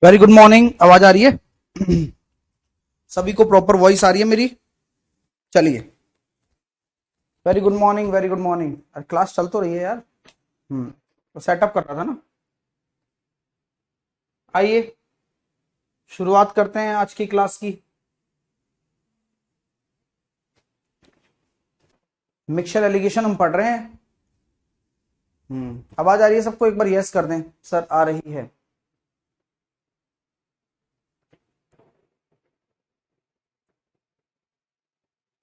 Very good morning. आवाज आ रही है? सभी को प्रॉपर वॉइस आ रही है मेरी? चलिए, very good morning, very good morning. Class चल तो रही है यार। तो सेटअप कर रहा था ना। आइए शुरुआत करते हैं आज की क्लास की। मिक्सचर एलिगेशन हम पढ़ रहे हैं। आवाज आ रही है सबको? एक बार यस कर दें सर, आ रही है।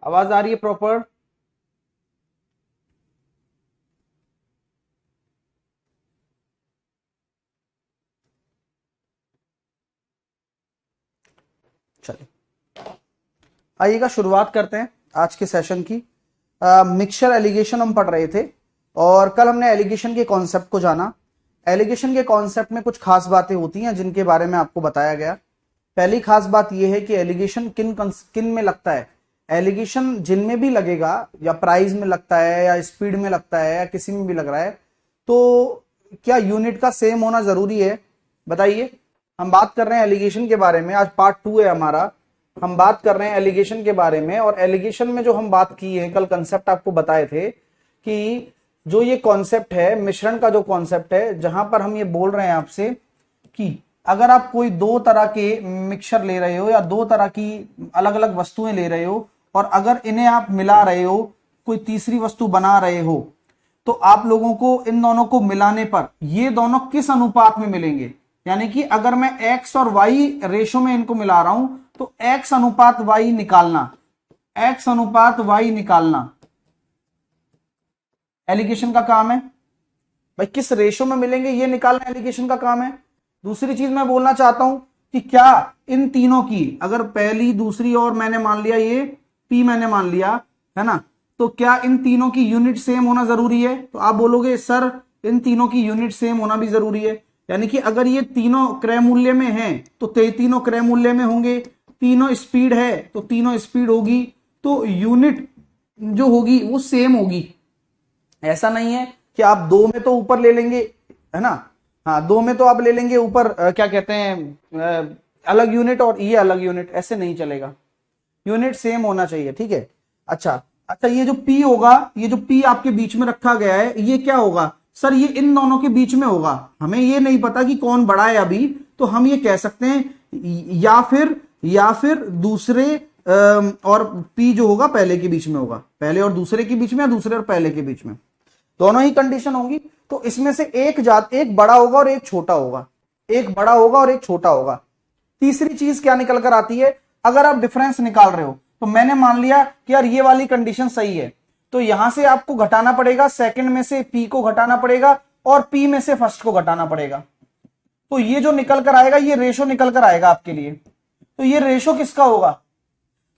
आवाज आ रही है प्रॉपर? चलिए आइएगा, शुरुआत करते हैं आज के सेशन की। मिक्सचर एलिगेशन हम पढ़ रहे थे और कल हमने एलिगेशन के कॉन्सेप्ट को जाना। एलिगेशन के कॉन्सेप्ट में कुछ खास बातें होती हैं जिनके बारे में आपको बताया गया। पहली खास बात यह है कि एलिगेशन किन किन में लगता है। एलिगेशन जिनमें भी लगेगा, या प्राइस में लगता है, या स्पीड में लगता है, या किसी में भी लग रहा है, तो क्या यूनिट का सेम होना जरूरी है? बताइए। हम बात कर रहे हैं एलिगेशन के बारे में, आज पार्ट 2 है हमारा। हम बात कर रहे हैं एलिगेशन के बारे में, और एलिगेशन में जो हम बात की है, कल कंसेप्ट आपको बताए थे कि जो ये कॉन्सेप्ट है, मिश्रण का जो कॉन्सेप्ट है, जहां पर हम ये बोल रहे हैं आपसे कि अगर आप कोई दो तरह के मिक्सचर ले रहे हो, या दो तरह की अलग अलग वस्तुएं ले रहे हो, और अगर इन्हें आप मिला रहे हो, कोई तीसरी वस्तु बना रहे हो, तो आप लोगों को इन दोनों को मिलाने पर ये दोनों किस अनुपात में मिलेंगे। यानी कि अगर मैं x और y रेशो में इनको मिला रहा हूं, तो x अनुपात y निकालना, x अनुपात y निकालना एलिगेशन का काम है। भाई किस रेशो में मिलेंगे ये निकालना एलिगेशन का काम है। दूसरी चीज मैं बोलना चाहता हूं कि क्या इन तीनों की, अगर पहली दूसरी और मैंने मान लिया ये p मैंने मान लिया है ना, तो क्या इन तीनों की यूनिट सेम होना जरूरी है? तो आप बोलोगे सर इन तीनों की यूनिट सेम होना भी जरूरी है। यानी कि अगर ये तीनों क्रय मूल्य में हैं तो तीनों क्रय मूल्य में होंगे, तीनों स्पीड है तो तीनों स्पीड होगी, तो यूनिट जो होगी वो सेम होगी। ऐसा नहीं है कि आप दो में तो ऊपर ले लेंगे, है ना। हाँ, दो में तो आप ले लेंगे ऊपर, क्या कहते हैं, अलग यूनिट और ये अलग यूनिट, ऐसे नहीं चलेगा। यूनिट सेम होना चाहिए, ठीक है। अच्छा अच्छा, ये जो P होगा, ये जो P आपके बीच में रखा गया है, ये क्या होगा? सर ये इन दोनों के बीच में होगा। हमें ये नहीं पता कि कौन बड़ा है अभी, तो हम ये कह सकते हैं या फिर दूसरे और P जो होगा पहले के बीच में होगा, पहले और दूसरे के बीच में, या दूसरे और पहले के बीच में, दोनों ही कंडीशन होंगी। तो इसमें से एक बड़ा होगा और एक छोटा होगा, एक बड़ा होगा और एक छोटा होगा। तीसरी चीज क्या निकल कर आती है? अगर आप डिफरेंस निकाल रहे हो, तो मैंने मान लिया कि यार ये वाली कंडीशन सही है, तो यहां से आपको घटाना पड़ेगा, सेकंड में से पी को घटाना पड़ेगा, और पी में से फर्स्ट को घटाना पड़ेगा। तो ये जो निकल कर आएगा, ये रेशो निकल कर आएगा आपके लिए। तो ये रेशो किसका होगा?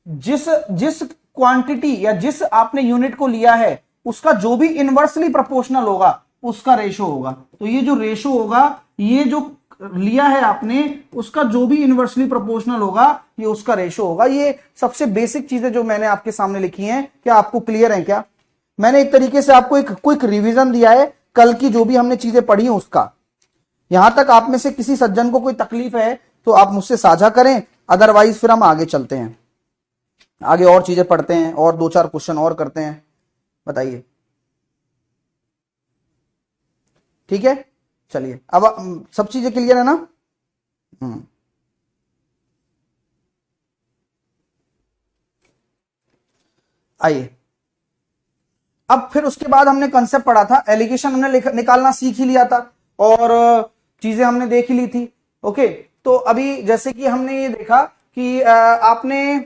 जिस जिस क्वांटिटी या जिस आपने यूनिट को लिया है, उसका जो भी इनवर्सली प्रोपोर्शनल होगा, उसका रेशो होगा। तो ये जो रेशो होगा, ये जो लिया है आपने, उसका जो भी इनवर्सली प्रोपोर्शनल होगा, ये उसका रेशो होगा। ये सबसे बेसिक चीजें जो मैंने आपके सामने लिखी हैं, क्या आपको क्लियर है? क्या मैंने एक तरीके से आपको एक क्विक रिवीजन दिया है कल की जो भी हमने चीजें पढ़ी हैं उसका। यहां तक आप में से किसी सज्जन को कोई तकलीफ है तो आप मुझसे साझा करें, अदरवाइज फिर हम आगे चलते हैं, आगे और चीजें पढ़ते हैं, और दो चार क्वेश्चन और करते हैं। बताइए, ठीक है। चलिए, अब सब चीजें क्लियर है ना? हम्म आइए, अब फिर उसके बाद हमने कंसेप्ट पढ़ा था, एलिगेशन हमने निकालना सीख ही लिया था, और चीजें हमने देख ही ली थी। ओके, तो अभी जैसे कि हमने ये देखा कि आपने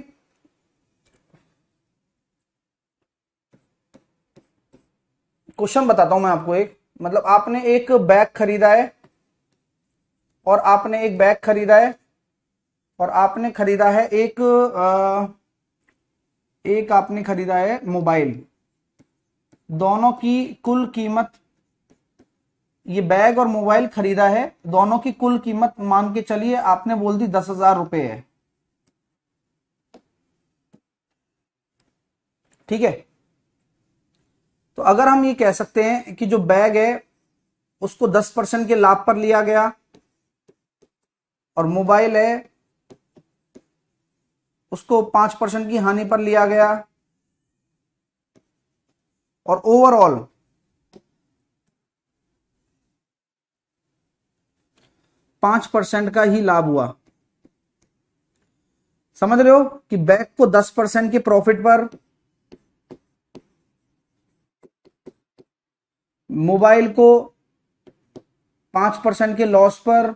क्वेश्चन बताता हूं मैं आपको एक, मतलब आपने एक बैग खरीदा है, और आपने एक बैग खरीदा है, और आपने खरीदा है एक आपने खरीदा है मोबाइल। दोनों की कुल कीमत, ये बैग और मोबाइल खरीदा है, दोनों की कुल कीमत मान के चलिए आपने बोल दी 10,000 रुपए है, ठीक है। तो अगर हम ये कह सकते हैं कि जो बैग है उसको 10% के लाभ पर लिया गया, और मोबाइल है उसको 5% की हानि पर लिया गया, और ओवरऑल 5% का ही लाभ हुआ। समझ रहे हो कि बैग को 10% के प्रॉफिट पर, मोबाइल को 5% के लॉस पर,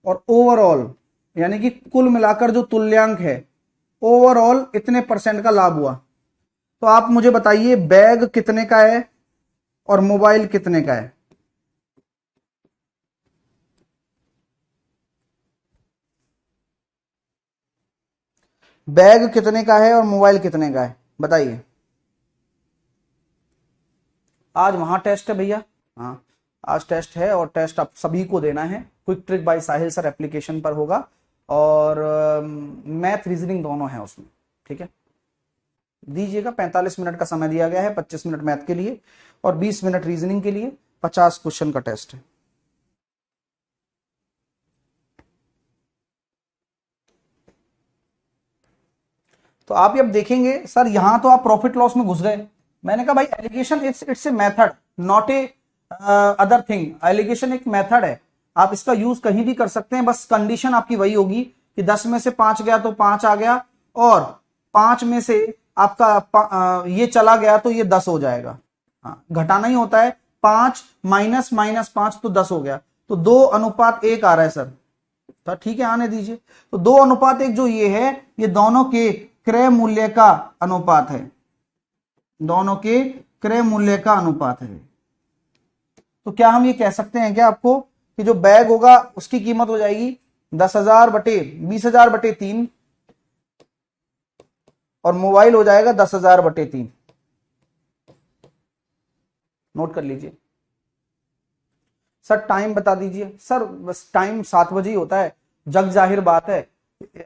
और ओवरऑल यानी कि कुल मिलाकर जो तुल्यांक है ओवरऑल इतने परसेंट का लाभ हुआ। तो आप मुझे बताइए बैग कितने का है और मोबाइल कितने का है? बैग कितने का है और मोबाइल कितने का है बताइए। आज वहां टेस्ट है भैया, हाँ आज टेस्ट है, और टेस्ट आप सभी को देना है। Quick trick by Sahil sir application पर होगा, और मैथ रीजनिंग दोनों है उसमें, ठीक है। दीजिएगा, 45 मिनट का समय दिया गया है, 25 मिनट मैथ के लिए और 20 मिनट रीजनिंग के लिए। 50 क्वेश्चन का टेस्ट है। तो आप अब देखेंगे सर यहां तो आप प्रॉफिट लॉस में घुस गए। मैंने कहा भाई alligation it's a method not a other thing. Alligation एक मेथड है, आप इसका यूज कहीं भी कर सकते हैं, बस कंडीशन आपकी वही होगी कि 10 में से 5 गया तो 5 आ गया, और 5 में से आपका ये चला गया तो ये 10 हो जाएगा। हाँ, घटाना ही होता है, 5 माइनस माइनस 5 तो 10 हो गया। तो 2:1 आ रहा है सर, तो ठीक है आने दीजिए। तो 2:1 जो ये है, ये दोनों के क्रय मूल्य का अनुपात है, दोनों के क्रय मूल्य का अनुपात है। तो क्या हम ये कह सकते हैं क्या आपको कि जो बैग होगा उसकी कीमत हो जाएगी 10,000 बटे 20,000 बटे 3, और मोबाइल हो जाएगा 10,000 बटे 3। नोट कर लीजिए। सर टाइम बता दीजिए। सर बस टाइम 7 बजे ही होता है, जग जाहिर बात है।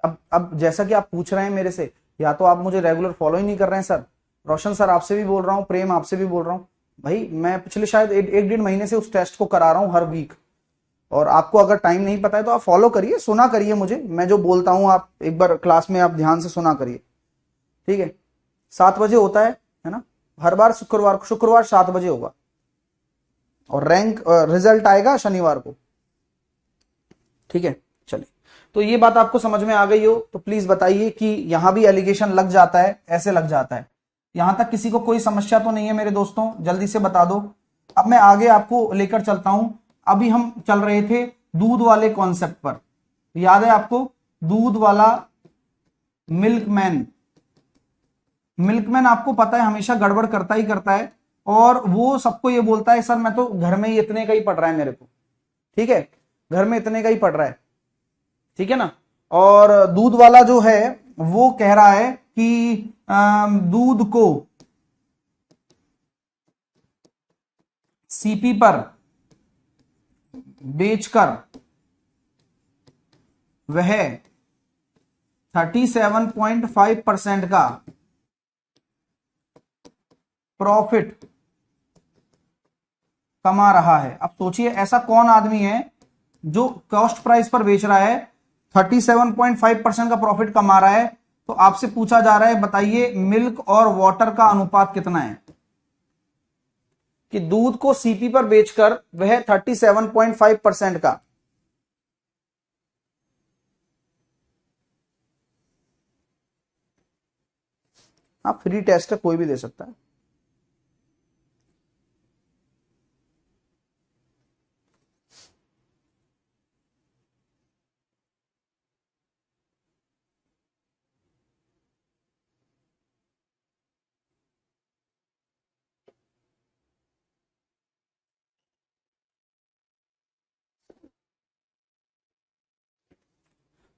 अब जैसा कि आप पूछ रहे हैं मेरे से, या तो आप मुझे रेगुलर फॉलो ही नहीं कर रहे हैं सर। रोशन सर आपसे भी बोल रहा हूं, प्रेम आपसे भी बोल रहा हूं, भाई मैं पिछले शायद 1-1.5 महीने से उस टेस्ट को करा रहा हूं हर वीक, और आपको अगर टाइम नहीं पता है तो आप फॉलो करिए, सुना करिए मुझे, मैं जो बोलता हूं आप एक बार क्लास में आप ध्यान से सुना करिए, ठीक है। 7 बजे होता है ना, हर बार शुक्रवार 7 बजे होगा, और रैंक रिजल्ट आएगा शनिवार को, ठीक है। चलिए, तो ये बात आपको समझ में आ गई हो तो प्लीज बताइए कि यहां भी एलिगेशन लग जाता है, ऐसे लग जाता है। यहां तक किसी को कोई समस्या तो नहीं है मेरे दोस्तों? जल्दी से बता दो। अब मैं आगे आपको लेकर चलता हूं। अभी हम चल रहे थे दूध वाले कॉन्सेप्ट पर, याद है आपको? दूध वाला मिल्कमैन। मिल्कमैन आपको पता है हमेशा गड़बड़ करता ही करता है, और वो सबको ये बोलता है सर मैं तो घर में ही इतने का ही पड़ रहा है मेरे को, ठीक है, घर में इतने का ही पड़ रहा है, ठीक है ना। और दूध वाला जो है वो कह रहा है कि दूध को सीपी पर बेचकर वह 37.5% का प्रॉफिट कमा रहा है। अब सोचिए ऐसा कौन आदमी है जो कॉस्ट प्राइस पर बेच रहा है, 37.5% का प्रॉफिट कमा रहा है। तो आपसे पूछा जा रहा है बताइए मिल्क और वाटर का अनुपात कितना है, कि दूध को सीपी पर बेचकर वह 37.5% का, आप फ्री टेस्ट है कोई भी दे सकता है।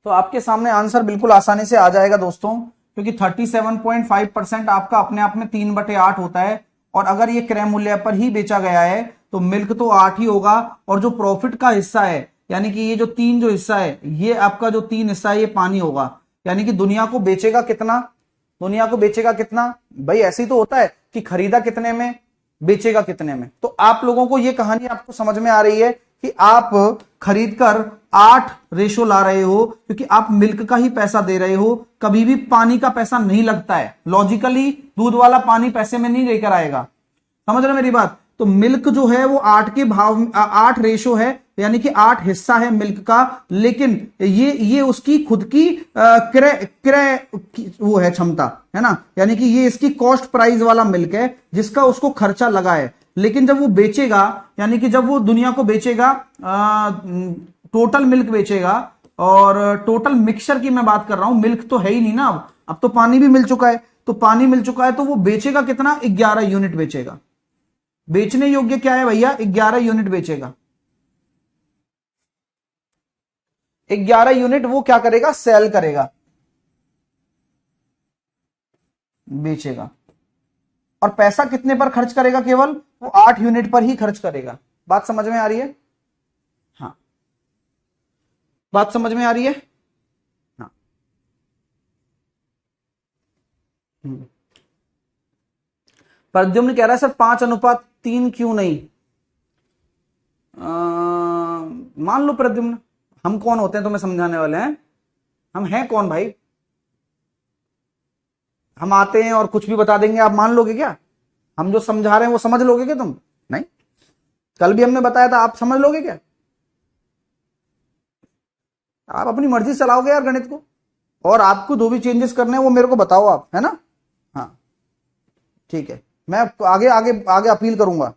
तो आपके सामने आंसर बिल्कुल आसानी से आ जाएगा दोस्तों, क्योंकि 37.5% आपका अपने आप में 3/8 होता है, और अगर ये क्रय मूल्य पर ही बेचा गया है तो मिल्क तो 8 ही होगा, और जो प्रॉफिट का हिस्सा है यानी कि ये जो 3 जो हिस्सा है, ये आपका जो 3 हिस्सा है ये पानी होगा। यानी कि दुनिया को बेचेगा कितना, दुनिया को बेचेगा कितना भाई? ऐसे ही तो होता है कि खरीदा कितने में, बेचेगा कितने में। तो आप लोगों को ये कहानी आपको समझ में आ रही है कि आप खरीद कर 8 रेशो ला रहे हो क्योंकि आप मिल्क का ही पैसा दे रहे हो। कभी भी पानी का पैसा नहीं लगता है, लॉजिकली दूध वाला पानी पैसे में नहीं लेकर आएगा। समझ रहे हो मेरी बात? तो मिल्क जो है वो 8 के भाव 8 रेशो है, यानी कि 8 हिस्सा है मिल्क का, लेकिन ये उसकी खुद की क्रय क्रय वो है क्षमता, है ना, यानी कि ये इसकी कॉस्ट प्राइस वाला मिल्क है जिसका उसको खर्चा लगा है। लेकिन जब वो बेचेगा, यानी कि जब वो दुनिया को बेचेगा, टोटल मिल्क बेचेगा, और टोटल मिक्सचर की मैं बात कर रहा हूं, मिल्क तो है ही नहीं ना, अब तो पानी भी मिल चुका है। तो पानी मिल चुका है तो वो बेचेगा कितना? 11 यूनिट बेचेगा। बेचने योग्य क्या है भैया? 11 यूनिट बेचेगा। 11 यूनिट वो क्या करेगा? सेल करेगा, बेचेगा। और पैसा कितने पर खर्च करेगा? केवल वो 8 यूनिट पर ही खर्च करेगा। बात समझ में आ रही है? हाँ, बात समझ में आ रही है? हाँ। प्रद्युम्न कह रहा है सर 5:3 क्यों नहीं? मान लो प्रद्युम्न, हम कौन होते हैं तुम्हें समझाने वाले हैं? हम हैं कौन भाई? हम आते हैं और कुछ भी बता देंगे, आप मान लोगे क्या? हम जो समझा रहे हैं वो समझ लोगे क्या तुम? नहीं। कल भी हमने बताया था, आप समझ लोगे क्या? आप अपनी मर्जी से चलाओगे यार गणित को, और आपको जो भी चेंजेस करने हैं वो मेरे को बताओ आप, है ना? हाँ ठीक है, मैं आगे आगे आगे अपील करूंगा।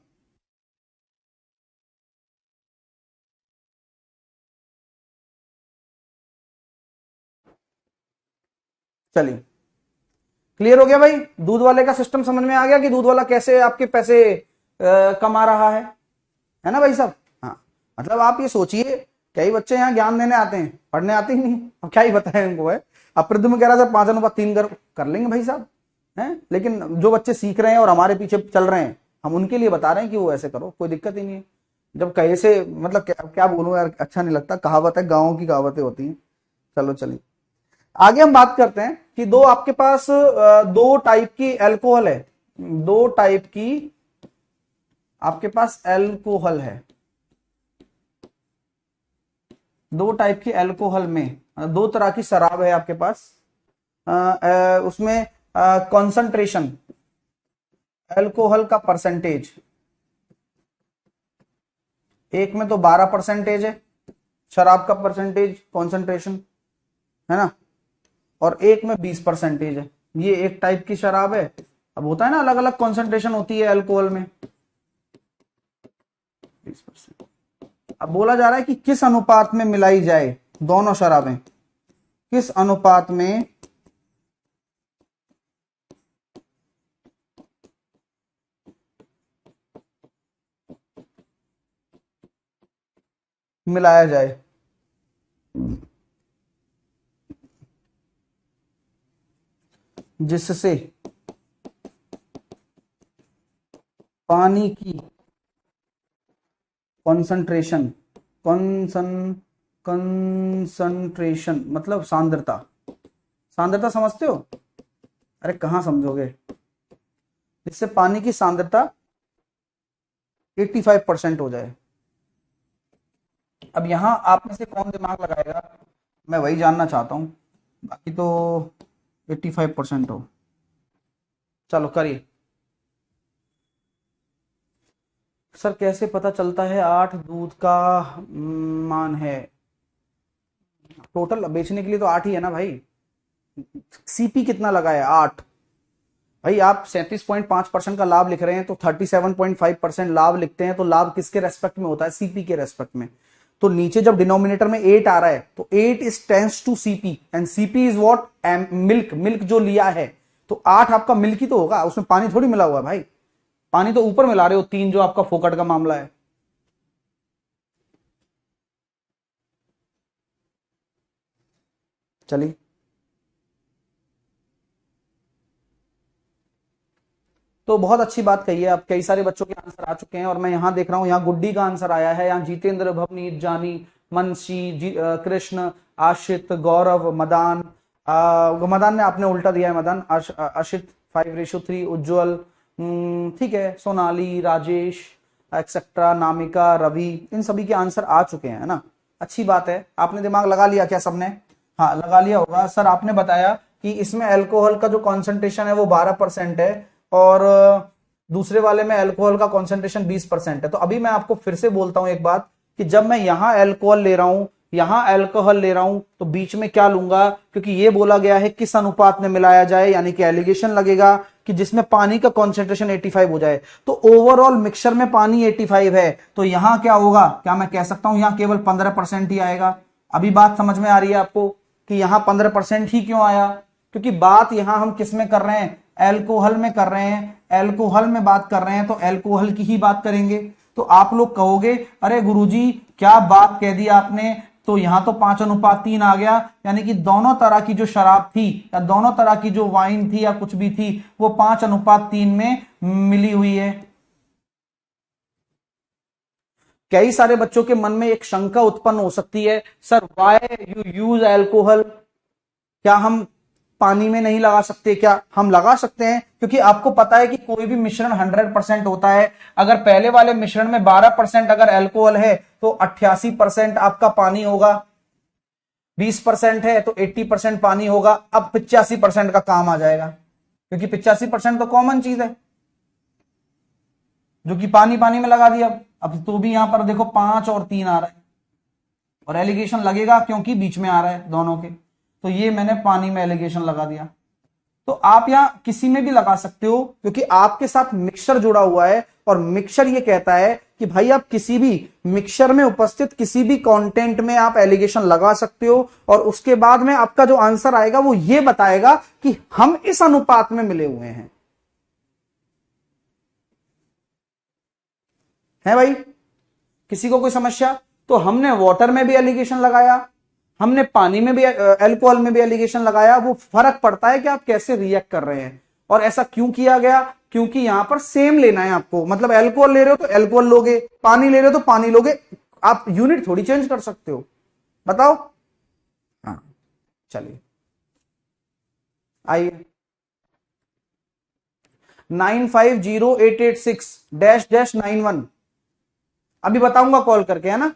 चलिए, क्लियर हो गया भाई? दूध वाले का सिस्टम समझ में आ गया कि दूध वाला कैसे आपके पैसे कमा रहा है ना भाई साहब? हाँ, मतलब आप ये सोचिए, कई बच्चे यहाँ ज्ञान देने आते हैं, पढ़ने आते ही नहीं, अब क्या ही बताएं इनको है। अब प्रद्युम्न कह रहा था 5:3 कर लेंगे भाई साहब, हैं? लेकिन जो बच्चे सीख रहे हैं और हमारे पीछे चल रहे हैं, हम उनके लिए बता रहे हैं कि वो ऐसे करो, कोई दिक्कत ही नहीं है। जब कहे से मतलब क्या बोलूं यार, अच्छा नहीं लगता, कहावत है, गाँव की कहावतें होती हैं। चलो चलिए, आगे हम बात करते हैं कि दो आपके पास दो टाइप की अल्कोहल है, दो टाइप की आपके पास अल्कोहल है, दो टाइप की अल्कोहल में दो तरह की शराब है आपके पास। उसमें कंसंट्रेशन, अल्कोहल का परसेंटेज, एक में तो 12% है शराब का परसेंटेज कंसंट्रेशन, है ना, और एक में 20% है। ये एक टाइप की शराब है। अब होता है ना, अलग अलग कंसंट्रेशन होती है अल्कोहल में, 20%। अब बोला जा रहा है कि किस अनुपात में मिलाई जाए दोनों शराबें, किस अनुपात में मिलाया जाए। जिससे पानी की कंसंट्रेशन, कंसंट्रेशन मतलब सांद्रता, सांद्रता समझते हो? अरे कहां समझोगे? जिससे पानी की सांद्रता 85% हो जाए। अब यहां आप में से कौन दिमाग लगाएगा, मैं वही जानना चाहता हूं, बाकी तो 85% हो। चलो करिए। सर कैसे पता चलता है 8 दूध का मान है? टोटल बेचने के लिए तो 8 ही है ना भाई। सीपी कितना लगा है? 8। भाई आप 37.5% का लाभ लिख रहे हैं तो 37.5% लाभ लिखते हैं, तो लाभ किसके रेस्पेक्ट में होता है? सीपी के रेस्पेक्ट में। तो नीचे जब डिनोमिनेटर में 8 आ रहा है तो 8 is tends to CP, and CP is what? Milk, milk जो लिया है, तो 8 आपका मिल्क ही तो होगा, उसमें पानी थोड़ी मिला हुआ है भाई। पानी तो ऊपर मिला रहे हो 3, जो आपका फोकट का मामला है। चलिए, तो बहुत अच्छी बात कही है। अब कई सारे बच्चों के आंसर आ चुके हैं, और मैं यहां देख रहा हूं, यहाँ गुड्डी का आंसर आया है, यहाँ जितेंद्र, भवनीत, जानी, मनसी, कृष्ण, आशित, गौरव, मदान, मदान ने आपने उल्टा दिया है, मदान, अशित 5:3, उज्जवल, ठीक है, सोनाली, राजेश, एक्सेट्रा, नामिका, रवि, इन सभी के आंसर आ चुके हैं, है ना। अच्छी बात है, आपने दिमाग लगा लिया क्या सबने? हाँ लगा लिया होगा। सर आपने बताया कि इसमें अल्कोहल का जो कॉन्सेंट्रेशन है वो 12% है और दूसरे वाले में अल्कोहल का कॉन्सेंट्रेशन 20% है। तो अभी मैं आपको फिर से बोलता हूं एक बात कि जब मैं यहां अल्कोहल ले रहा हूं, यहां अल्कोहल ले रहा हूं, तो बीच में क्या लूंगा, क्योंकि ये बोला गया है किस अनुपात में मिलाया जाए, यानी कि एलिगेशन लगेगा कि जिसमें पानी का कॉन्सेंट्रेशन 85 हो जाए। तो ओवरऑल मिक्सचर में पानी 85 है, तो यहां क्या होगा, क्या मैं कह सकता हूं यहां केवल 15% ही आएगा? अभी बात समझ में आ रही है आपको कि यहां 15% ही क्यों आया? क्योंकि बात यहां हम किस में कर रहे हैं, अल्कोहल में कर रहे हैं, अल्कोहल में बात कर रहे हैं, तो अल्कोहल की ही बात करेंगे। तो आप लोग कहोगे अरे गुरुजी क्या बात कह दी आपने, तो यहां तो 5:3 आ गया, यानी कि दोनों तरह की जो शराब थी या दोनों तरह की जो वाइन थी या कुछ भी थी वो 5:3 में मिली हुई है। कई सारे बच्चों के मन में एक शंका उत्पन्न हो सकती है, sir why you use alcohol, क्या हम पानी में नहीं लगा सकते? क्या हम लगा सकते हैं, क्योंकि आपको पता है कि कोई भी मिश्रण 100% होता है। अगर पहले वाले मिश्रण में 12% अगर अल्कोहल है तो 88% आपका पानी होगा, 20% है तो 80% पानी होगा। अब 85% का काम आ जाएगा, क्योंकि 85% तो कॉमन चीज है जो कि पानी पानी में लगा दिया। अब तो भी यहां पर देखो 5 और 3 आ रहा है और एलिगेशन लगेगा क्योंकि बीच में आ रहा है दोनों के, तो ये मैंने पानी में एलिगेशन लगा दिया। तो आप यहां किसी में भी लगा सकते हो क्योंकि आपके साथ मिक्सचर जुड़ा हुआ है और मिक्सचर ये कहता है कि भाई आप किसी भी मिक्सचर में उपस्थित किसी भी कंटेंट में आप एलिगेशन लगा सकते हो और उसके बाद में आपका जो आंसर आएगा वो ये बताएगा कि हम इस अनुपात में मिले हुए हैं। है भाई किसी को कोई समस्या? तो हमने वाटर में भी एलिगेशन लगाया, हमने पानी में भी अल्कोहल में भी एलिगेशन लगाया, वो फर्क पड़ता है कि आप कैसे रिएक्ट कर रहे हैं। और ऐसा क्यों किया गया? क्योंकि यहां पर सेम लेना है आपको, मतलब अल्कोहल ले रहे हो तो अल्कोहल लोगे, पानी ले रहे हो तो पानी लोगे, आप यूनिट थोड़ी चेंज कर सकते हो। बताओ। हाँ चलिए आइए 950886-91 अभी बताऊंगा कॉल करके, है ना।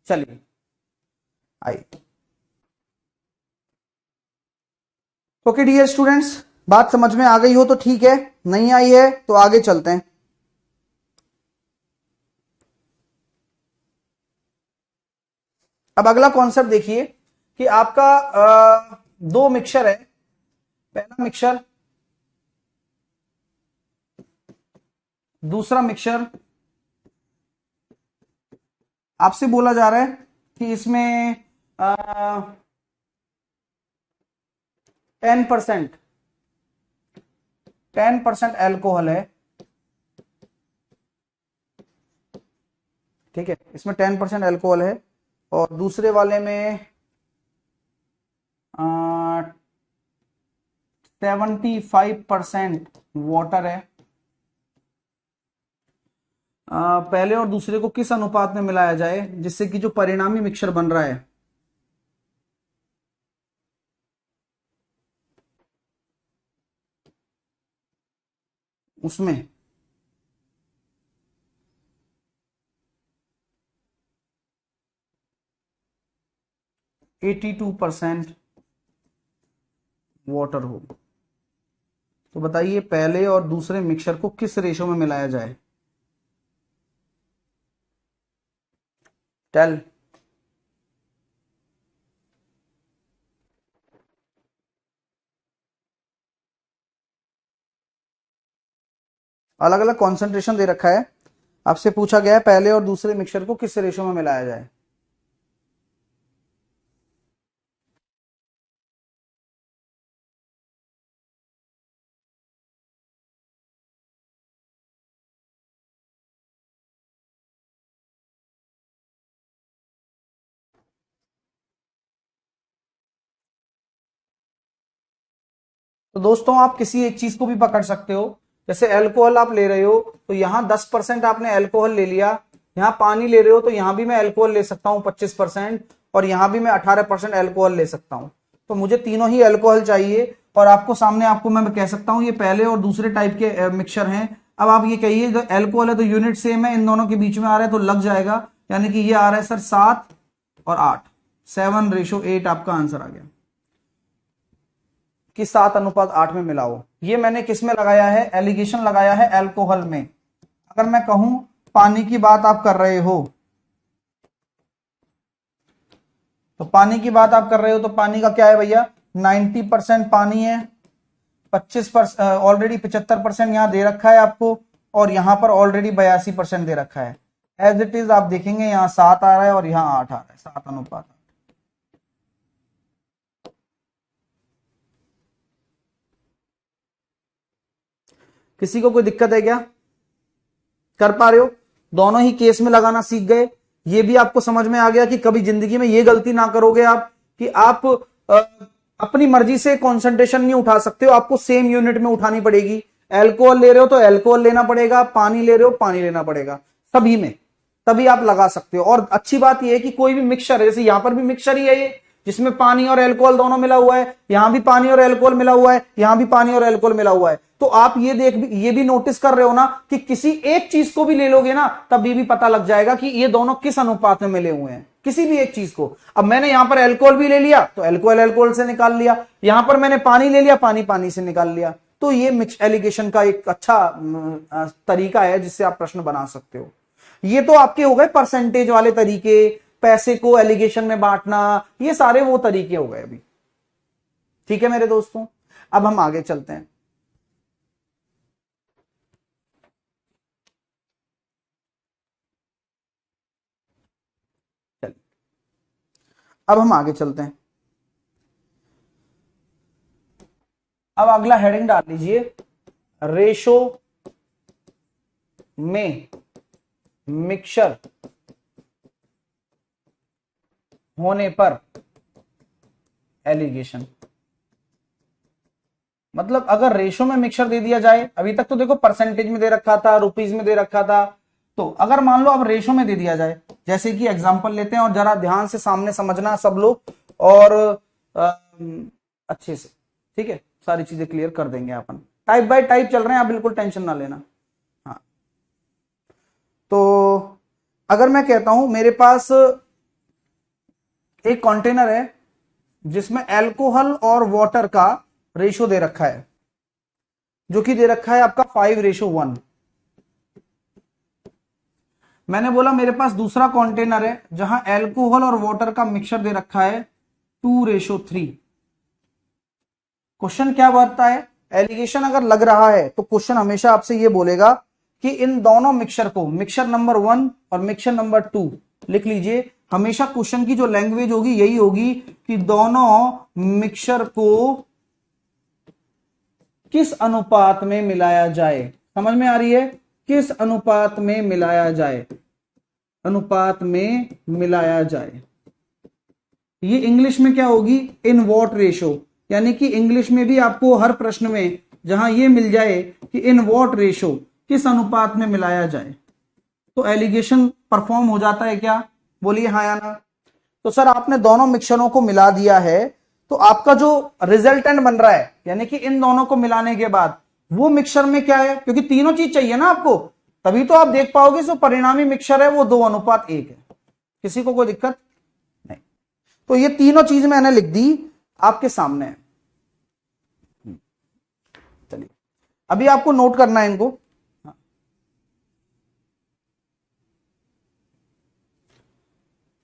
चलिए आइए। ओके डियर स्टूडेंट्स, बात समझ में आ गई हो तो ठीक है, नहीं आई है तो आगे चलते हैं। अब अगला कॉन्सेप्ट देखिए कि आपका दो मिक्सचर है। पहला मिक्सचर, दूसरा मिक्सचर। आपसे बोला जा रहा है कि इसमें 10% अल्कोहल है, ठीक है, इसमें 10% अल्कोहल है और दूसरे वाले में 75% वाटर है। पहले और दूसरे को किस अनुपात में मिलाया जाए जिससे कि जो परिणामी मिक्सचर बन रहा है उसमें 82% वाटर हो। तो बताइए पहले और दूसरे मिक्सचर को किस रेशो में मिलाया जाए? टेल। अलग अलग कॉन्सेंट्रेशन दे रखा है, आपसे पूछा गया है पहले और दूसरे मिक्सचर को किस रेशो में मिलाया जाए। तो दोस्तों आप किसी एक चीज को भी पकड़ सकते हो, जैसे अल्कोहल आप ले रहे हो तो यहां 10% आपने अल्कोहल ले लिया, यहां पानी ले रहे हो तो यहां भी मैं अल्कोहल ले सकता हूं 25% और यहां भी मैं 18% अल्कोहल ले सकता हूं। तो मुझे तीनों ही अल्कोहल चाहिए और आपको सामने आपको मैं कह सकता हूं ये पहले और दूसरे टाइप के मिक्सचर हैं। अब आप ये कहिए जो एल्कोहल है तो यूनिट सेम है, इन दोनों के बीच में आ रहा है तो लग जाएगा, यानी कि ये आ रहा है सर 7 और 8, 7:8 आपका आंसर आ गया कि 7:8 में मिला हो। ये मैंने किस में लगाया है, एलिगेशन लगाया है एल्कोहल में। अगर मैं कहूं पानी की बात आप कर रहे हो, तो पानी की बात आप कर रहे हो तो पानी का क्या है भैया, 90% पानी है, 25% ऑलरेडी 75% यहां दे रखा है आपको, और यहां पर ऑलरेडी 82% दे रखा है। एज इट इज आप देखेंगे यहां 7 आ रहा है और यहां 8 आ रहा है, 7:8। किसी को कोई दिक्कत है क्या, कर पा रहे हो, दोनों ही केस में लगाना सीख गए। ये भी आपको समझ में आ गया कि कभी जिंदगी में ये गलती ना करोगे आप कि आप अपनी मर्जी से कंसंट्रेशन नहीं उठा सकते हो, आपको सेम यूनिट में उठानी पड़ेगी। एल्कोहल ले रहे हो तो एल्कोहल लेना पड़ेगा, पानी ले रहे हो पानी लेना पड़ेगा, सभी में, तभी आप लगा सकते हो। और अच्छी बात यह है कि कोई भी मिक्सचर है, जैसे यहां पर भी मिक्सचर ही है ये, जिसमें पानी और एल्कोहल दोनों मिला हुआ है, यहां भी पानी और एल्कोहल मिला हुआ है, यहां भी पानी और एल्कोहल मिला हुआ है। तो आप ये भी नोटिस कर रहे हो ना कि किसी एक चीज को भी ले लोगे ना तब ये भी पता लग जाएगा कि ये दोनों किस अनुपात में मिले हुए हैं, किसी भी एक चीज को। अब मैंने यहां पर एल्कोहल भी ले लिया तो एल्कोहल एल्कोहल से निकाल लिया, यहां पर मैंने पानी ले लिया, पानी पानी से निकाल लिया। तो ये मिक्स एलिगेशन का एक अच्छा तरीका है जिससे आप प्रश्न बना सकते हो। ये तो आपके हो गए परसेंटेज वाले तरीके, पैसे को एलिगेशन में बांटना, ये सारे वो तरीके हो गए अभी। ठीक है मेरे दोस्तों, अब हम आगे चलते हैं। चलिए अब हम आगे चलते हैं। अब अगला हेडिंग डाल लीजिए, रेशो में मिक्सचर होने पर एलिगेशन। मतलब अगर रेशो में मिक्सचर दे दिया जाए, अभी तक तो देखो परसेंटेज में दे रखा था, रुपीज में दे रखा था, तो अगर मान लो अब रेशो में दे दिया जाए, जैसे कि एग्जांपल लेते हैं और जरा ध्यान से सामने समझना सब लोग, और अच्छे से, ठीक है, सारी चीजें क्लियर कर देंगे अपन। टाइप बाय टाइप चल रहे हैं, आप बिल्कुल टेंशन ना लेना। हाँ, तो अगर मैं कहता हूं मेरे पास एक कंटेनर है जिसमें अल्कोहल और वाटर का रेशो दे रखा है, जो कि दे रखा है आपका 5:1। मैंने बोला मेरे पास दूसरा कंटेनर है जहां अल्कोहल और वाटर का मिक्सचर दे रखा है 2:3। क्वेश्चन क्या बनता है, एलिगेशन अगर लग रहा है तो क्वेश्चन हमेशा आपसे ये बोलेगा कि इन दोनों मिक्सचर को, मिक्सचर नंबर 1 और मिक्सचर नंबर 2 लिख लीजिए। हमेशा क्वेश्चन की जो लैंग्वेज होगी यही होगी कि दोनों मिक्सचर को किस अनुपात में मिलाया जाए। समझ में आ रही है, किस अनुपात में मिलाया जाए, अनुपात में मिलाया जाए। ये इंग्लिश में क्या होगी, इन व्हाट रेशो, यानी कि इंग्लिश में भी आपको हर प्रश्न में जहां ये मिल जाए कि इन व्हाट रेशो, किस अनुपात में मिलाया जाए, तो एलिगेशन परफॉर्म हो जाता है क्या, बोलिए हाँ या ना। तो सर आपने दोनों मिक्सचरों को मिला दिया है, तो आपका जो रिजल्टेंट बन रहा है, यानी कि इन दोनों को मिलाने के बाद वो मिक्सचर में क्या है, क्योंकि तीनों चीज चाहिए ना आपको, तभी तो आप देख पाओगे जो परिणामी मिक्सचर है वो 2:1 है। किसी को कोई दिक्कत नहीं। तो ये तीनों चीज मैंने लिख दी आपके सामने। चलिए अभी आपको नोट करना है इनको।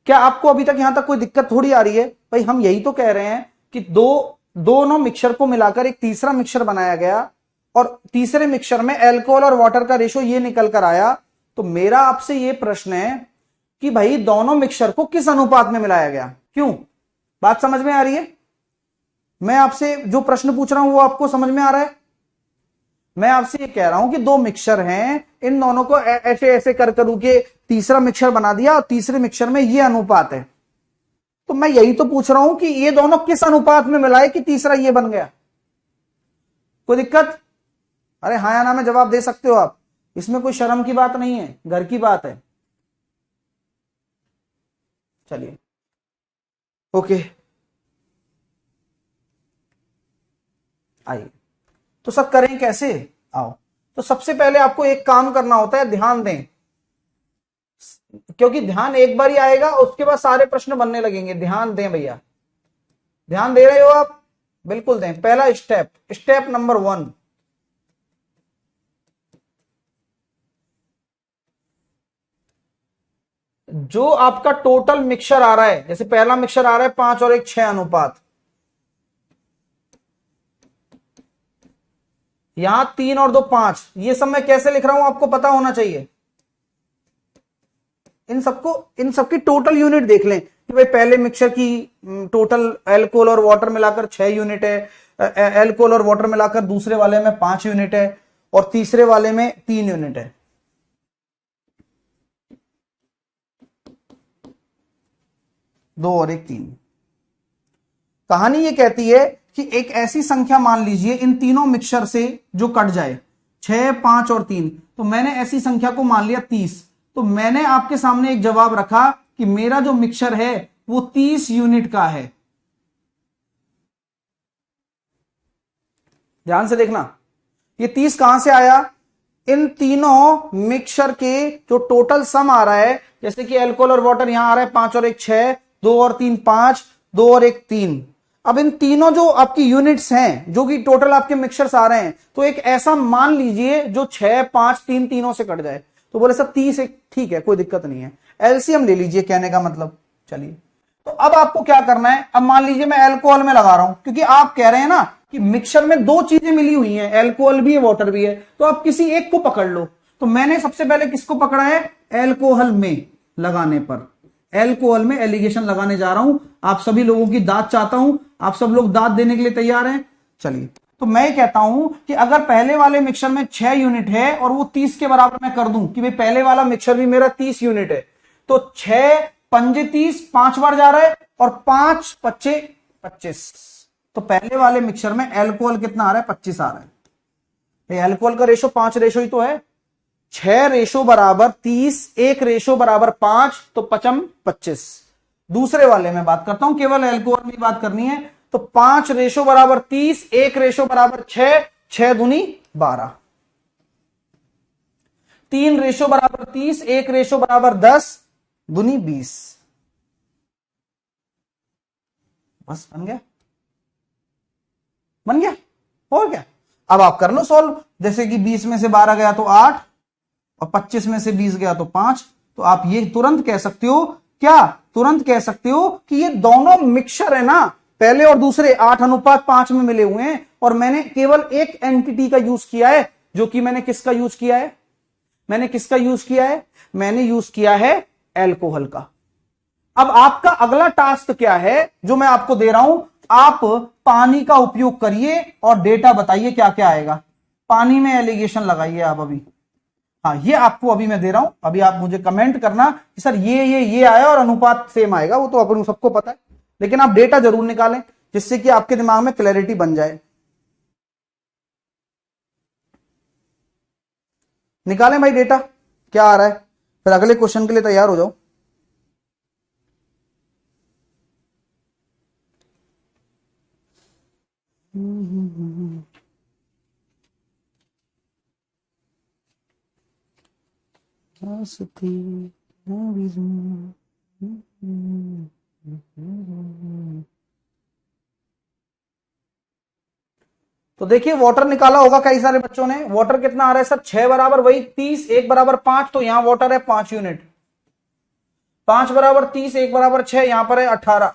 क्या आपको अभी तक यहां तक कोई दिक्कत थोड़ी आ रही है, भाई हम यही तो कह रहे हैं कि दोनों मिक्सचर को मिलाकर एक तीसरा मिक्सचर बनाया गया, और तीसरे मिक्सचर में अल्कोहल और वाटर का रेशो ये निकल कर आया। तो मेरा आपसे ये प्रश्न है कि भाई दोनों मिक्सचर को किस अनुपात में मिलाया गया, क्यों, बात समझ में आ रही है। मैं आपसे जो प्रश्न पूछ रहा हूं वो आपको समझ में आ रहा है। मैं आपसे ये कह रहा हूं कि दो मिक्सचर हैं, इन दोनों को ऐसे ऐसे कर के तीसरा मिक्सचर बना दिया, और तीसरे मिक्सचर में ये अनुपात है। तो मैं यही तो पूछ रहा हूं कि ये दोनों किस अनुपात में मिलाए कि तीसरा ये बन गया। कोई दिक्कत, अरे हाँ या ना में जवाब दे सकते हो आप, इसमें कोई शर्म की बात नहीं है, घर की बात है। चलिए ओके, आइए। तो सब करें कैसे, आओ तो सबसे पहले आपको एक काम करना होता है, ध्यान दें, क्योंकि ध्यान एक बार ही आएगा, उसके बाद सारे प्रश्न बनने लगेंगे। ध्यान दें भैया, ध्यान दे रहे हो आप? बिल्कुल दें। पहला स्टेप, स्टेप नंबर 1, जो आपका टोटल मिक्सचर आ रहा है, जैसे पहला मिक्सचर आ रहा है 5 और 1 6 अनुपात, यहां 3 और 2 5, ये सब मैं कैसे लिख रहा हूं आपको पता होना चाहिए। इन सबकी टोटल यूनिट देख लें कि भाई पहले मिक्सचर की टोटल एल्कोहल और वाटर मिलाकर 6 यूनिट है, एल्कोहल और वाटर मिलाकर दूसरे वाले में 5 यूनिट है, और तीसरे वाले में 3 यूनिट है। दो और एक 3। कहानी ये कहती है कि एक ऐसी संख्या मान लीजिए इन तीनों मिक्सचर से जो कट जाए, 6 5 और 3, तो मैंने ऐसी संख्या को मान लिया 30। तो मैंने आपके सामने एक जवाब रखा कि मेरा जो मिक्सचर है वो 30 यूनिट का है। ध्यान से देखना, ये 30 कहां से आया? इन तीनों मिक्सचर के जो टोटल सम आ रहा है, जैसे कि अल्कोहल और वाटर यहां आ रहा है 5 और 1 6, 2 और 3 5, 2 और 1 3। अब इन तीनों जो आपकी यूनिट्स हैं, जो कि टोटल आपके मिक्सचर्स आ रहे हैं, तो एक ऐसा मान लीजिए जो 6 5 3 तीनों से कट जाए। तो बोले सब 30 एक, ठीक है, कोई दिक्कत नहीं है, एलसीएम ले लीजिए, कहने का मतलब। चलिए, तो अब आपको क्या करना है? अब मान लीजिए मैं अल्कोहल में लगा रहा हूं, क्योंकि आप कह रहे हैं ना कि मिक्सचर में दो चीजें मिली हुई हैं, अल्कोहल भी है वाटर भी है, तो आप किसी एक को पकड़ लो। तो मैंने सबसे पहले किसको पकड़ा है? अल्कोहल में लगाने पर, अल्कोहल में एलिगेशन लगाने जा रहा हूं। आप सभी लोगों की दाद चाहता हूं, आप सब लोग दाद देने के लिए तैयार हैं? चलिए, तो मैं कहता हूं कि अगर पहले वाले मिक्सचर में 6 यूनिट है और वो 30 के बराबर मैं कर दूं कि भाई पहले वाला मिक्सचर भी मेरा 30 यूनिट है, तो 6 पंजे 30, 5 बार जा रहा है, और 5 पच्चे 25। तो पहले वाले मिक्सचर में अल्कोहल कितना आ रहा है? 25 आ रहा है। अल्कोहल का रेशो 5 रेशो ही तो है। 6 रेशो बराबर 30, 1 रेशो बराबर 5, तो 5 25। दूसरे वाले में बात करता हूं, केवल अल्कोहल में बात करनी है। तो 5 रेशो बराबर 30, 1 रेशो बराबर 6, 6 दूनी 12, 3 रेशो बराबर 30, 1 रेशो बराबर 10, दूनी 20। बस बन गया, बन गया, और क्या? अब आप कर लो सॉल्व। जैसे कि 20 में से 12 गया तो 8, और 25 में से 20 गया तो 5। तो आप ये तुरंत कह सकते हो, क्या तुरंत कह सकते हो कि ये दोनों मिक्सचर है ना, पहले और दूसरे 8:5 में मिले हुए हैं, और मैंने केवल एक एंटिटी का यूज किया है, जो कि मैंने किसका यूज किया है? मैंने किसका यूज किया है? मैंने यूज किया है अल्कोहल का। अब आपका अगला टास्क क्या है जो मैं आपको दे रहा हूं? आप पानी का उपयोग करिए और डेटा बताइए क्या क्या आएगा। पानी में एलिगेशन लगाइए आप अभी। हाँ, ये आपको अभी मैं दे रहा हूं। अभी आप मुझे कमेंट करना कि सर ये आया और अनुपात सेम आएगा, वो तो अपन सबको पता है, लेकिन आप डेटा जरूर निकालें जिससे कि आपके दिमाग में क्लैरिटी बन जाए। निकालें भाई डेटा, क्या आ रहा है, फिर अगले क्वेश्चन के लिए तैयार हो जाओ। तो देखिए, वाटर निकाला होगा कई सारे बच्चों ने। वाटर कितना आ रहा है सर? 6 बराबर वही 30, 1 बराबर 5, तो यहां वाटर है 5 यूनिट। 5 बराबर 30, 1 बराबर 6, यहां पर है 18,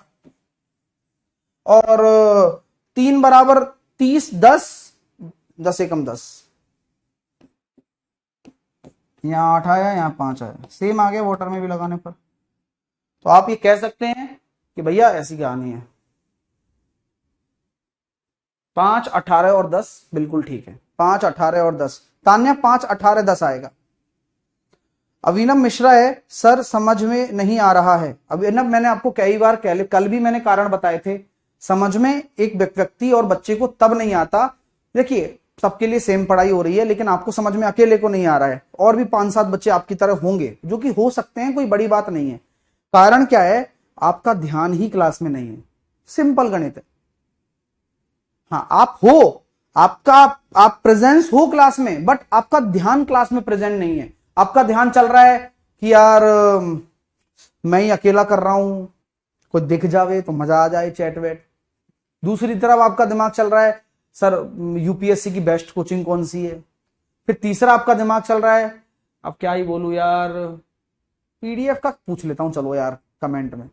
और 3 बराबर 30, 10, 10 एकम 10, यहां 8 आया, यहां 5 आया, सेम आ गया वाटर में भी लगाने पर। तो आप ये कह सकते हैं कि भैया ऐसी कहानी है। 5 18 और 10 बिल्कुल ठीक है। 5 18 और 10, तान्या 5 18 10 आएगा। अभिनव मिश्रा है, सर समझ में नहीं आ रहा है। अभिनव, मैंने आपको कई बार कल भी मैंने कारण बताए थे। समझ में एक व्यक्ति और बच्चे को तब नहीं आता, देखिए सबके लिए सेम पढ़ाई हो रही है, लेकिन आपको समझ में अकेले को नहीं आ रहा है, और भी 5-7 बच्चे आपकी तरह होंगे जो कि हो सकते हैं, कोई बड़ी बात नहीं है। कारण क्या है? आपका ध्यान ही क्लास में नहीं है। सिंपल गणित है। हाँ, आप हो, आपका आप प्रेजेंस हो क्लास में, बट आपका ध्यान क्लास में प्रेजेंट नहीं है। आपका ध्यान चल रहा है कि यार मैं ही अकेला कर रहा हूं, कोई दिख जावे तो मजा आ जाए, चैट वैट। दूसरी तरफ आपका दिमाग चल रहा है सर यूपीएससी की बेस्ट कोचिंग कौन सी है। फिर तीसरा आपका दिमाग चल रहा है, अब क्या ही बोलूं यार, पीडीएफ का पूछ लेता हूं चलो यार कमेंट में।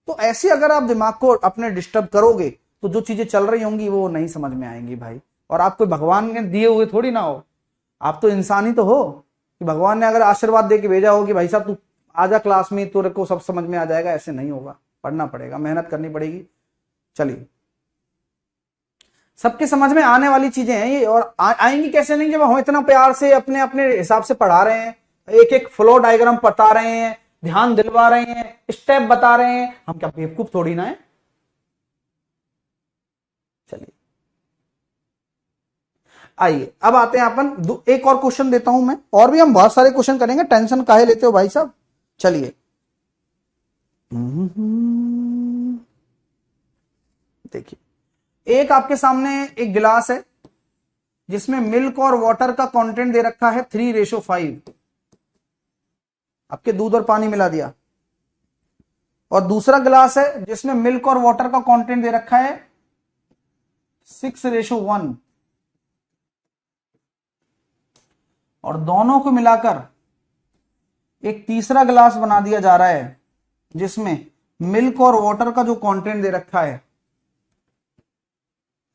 तो ऐसे अगर आप दिमाग को अपने डिस्टर्ब करोगे तो जो चीजें चल रही होंगी वो नहीं समझ में आएंगी भाई। और आप कोई भगवान ने दिए हुए थोड़ी ना हो, आप तो इंसान ही तो हो कि भगवान ने अगर आशीर्वाद दे के भेजा हो कि भाई साहब तू आजा क्लास में, तेरे को सब समझ में आ जाएगा, ऐसे नहीं होगा। पढ़ना पड़ेगा, मेहनत करनी पड़ेगी। चलिए, सबके समझ में आने वाली चीजें हैं ये, और आएंगी कैसे नहीं जब हम इतना प्यार से अपने अपने हिसाब से पढ़ा रहे हैं, एक एक फ्लो डायग्राम बता रहे हैं, ध्यान दिलवा रहे हैं, स्टेप बता रहे हैं। हम क्या बेवकूफ थोड़ी ना है। चलिए आइए अब आते हैं अपन एक और क्वेश्चन देता हूं मैं, और भी हम बहुत सारे क्वेश्चन करेंगे, टेंशन काहे लेते हो भाई साहब। चलिए देखिए, एक आपके सामने एक गिलास है जिसमें मिल्क और वाटर का कंटेंट दे रखा है 3:5। आपके दूध और पानी मिला दिया। और दूसरा गिलास है जिसमें मिल्क और वाटर का कंटेंट दे रखा है 6:1। और दोनों को मिलाकर एक तीसरा गिलास बना दिया जा रहा है जिसमें मिल्क और वाटर का जो कंटेंट दे रखा है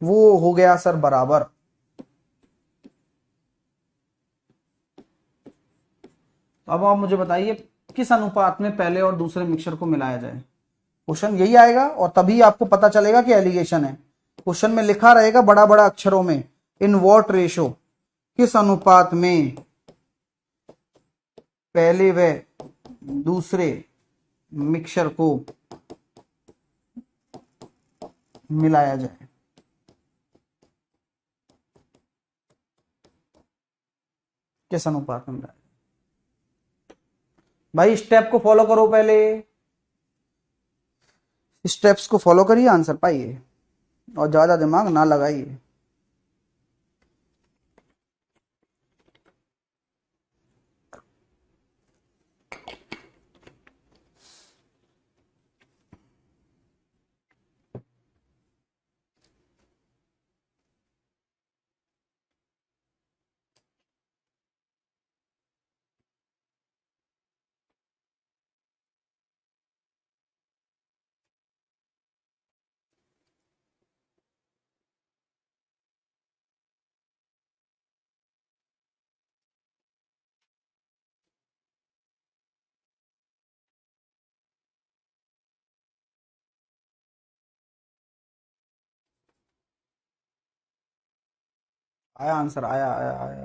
वो हो गया सर बराबर। तो अब आप मुझे बताइए किस अनुपात में पहले और दूसरे मिक्सचर को मिलाया जाए। क्वेश्चन यही आएगा और तभी आपको पता चलेगा कि एलिगेशन है। क्वेश्चन में लिखा रहेगा बड़ा बड़ा अक्षरों में, इन व्हाट रेशो, किस अनुपात में पहले व दूसरे मिक्सचर को मिलाया जाए। किस अनुपात में मिलाया, भाई स्टेप को फॉलो करो, पहले स्टेप्स को फॉलो करिए, आंसर पाइए और ज्यादा दिमाग ना लगाइए। आया आंसर, आया आया आया।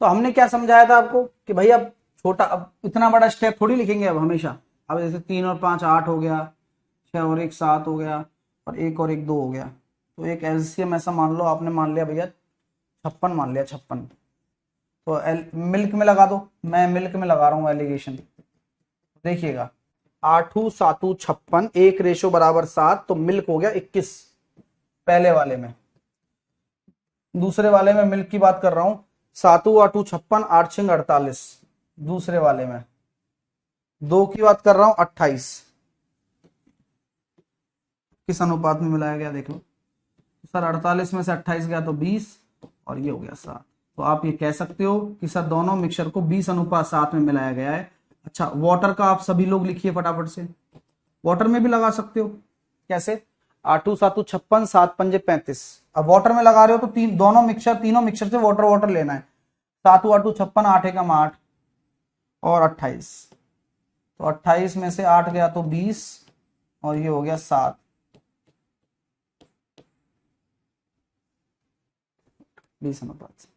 तो हमने क्या समझाया था आपको कि भाई अब छोटा, अब इतना बड़ा स्टेप थोड़ी लिखेंगे अब हमेशा। अब जैसे 3 और 5 8 हो गया, 6 और 1 7 हो गया, और 1 और 1 2 हो गया। तो एक एलसीएम ऐसा मान लो, आपने मान लिया भैया 56 मान लिया, 56। तो मिल्क में लगा दो, मैं मिल्क में लगा रहा हूँ एलिगेशन। देखिएगा 8 7 56, 1:7, तो मिल्क हो गया 21 पहले वाले में। दूसरे वाले में मिल्क की बात कर रहा हूं, 7 8 56, 8 6 48 दूसरे वाले में। 2 की बात कर रहा हूं 28, किस अनुपात में मिलाया गया देख लो सर। 48 में से 28 गया तो 20, और ये हो गया 7। तो आप ये कह सकते हो कि सर दोनों मिक्सचर को 20:7 में मिलाया गया है। अच्छा, वाटर का आप सभी लोग लिखिए फटाफट से। वाटर में भी लगा सकते हो, कैसे? 8 7 56, 7 5 35। अब वाटर में लगा रहे हो तो दोनों मिक्सचर, तीनों मिक्सचर से वाटर वाटर लेना है। 7 8 56, 8 1 8 और 28। तो 28 में से 8 गया तो 20, और ये हो गया 7। 20 अनुपात से।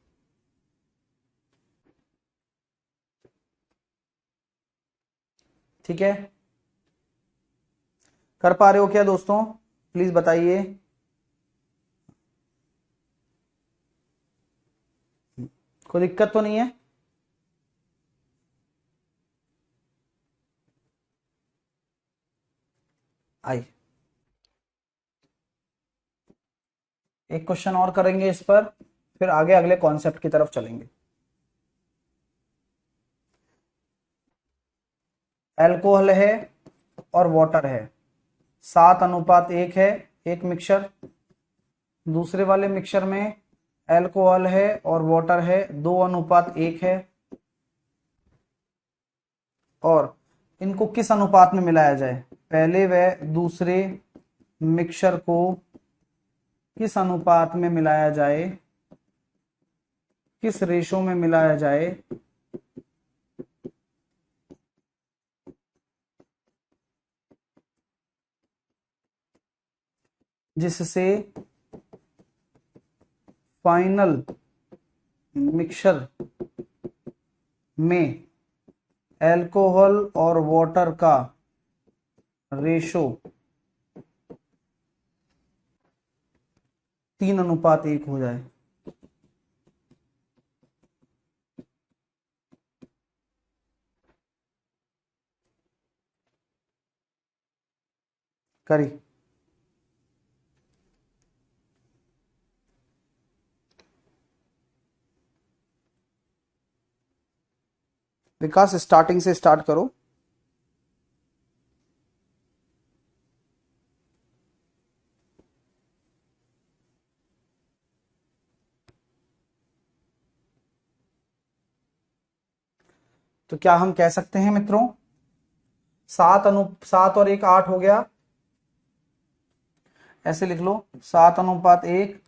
ठीक है, कर पा रहे हो क्या दोस्तों? प्लीज बताइए। कोई दिक्कत तो नहीं है? आई एक क्वेश्चन और करेंगे इस पर, फिर आगे अगले कॉन्सेप्ट की तरफ चलेंगे। एल्कोहल है और वाटर है, 7:1 है एक मिक्सचर। दूसरे वाले मिक्सचर में एल्कोहल है और वाटर है, 2:1 है। और इनको किस अनुपात में मिलाया जाए, पहले व दूसरे मिक्सचर को किस अनुपात में मिलाया जाए, किस रेशो में मिलाया जाए जिससे फाइनल मिक्सचर में एल्कोहल और वाटर का रेशो 3:1 हो जाए। करी विकास, स्टार्टिंग से स्टार्ट करो। तो क्या हम कह सकते हैं मित्रों, 7:1 हो गया, ऐसे लिख लो, 7:1,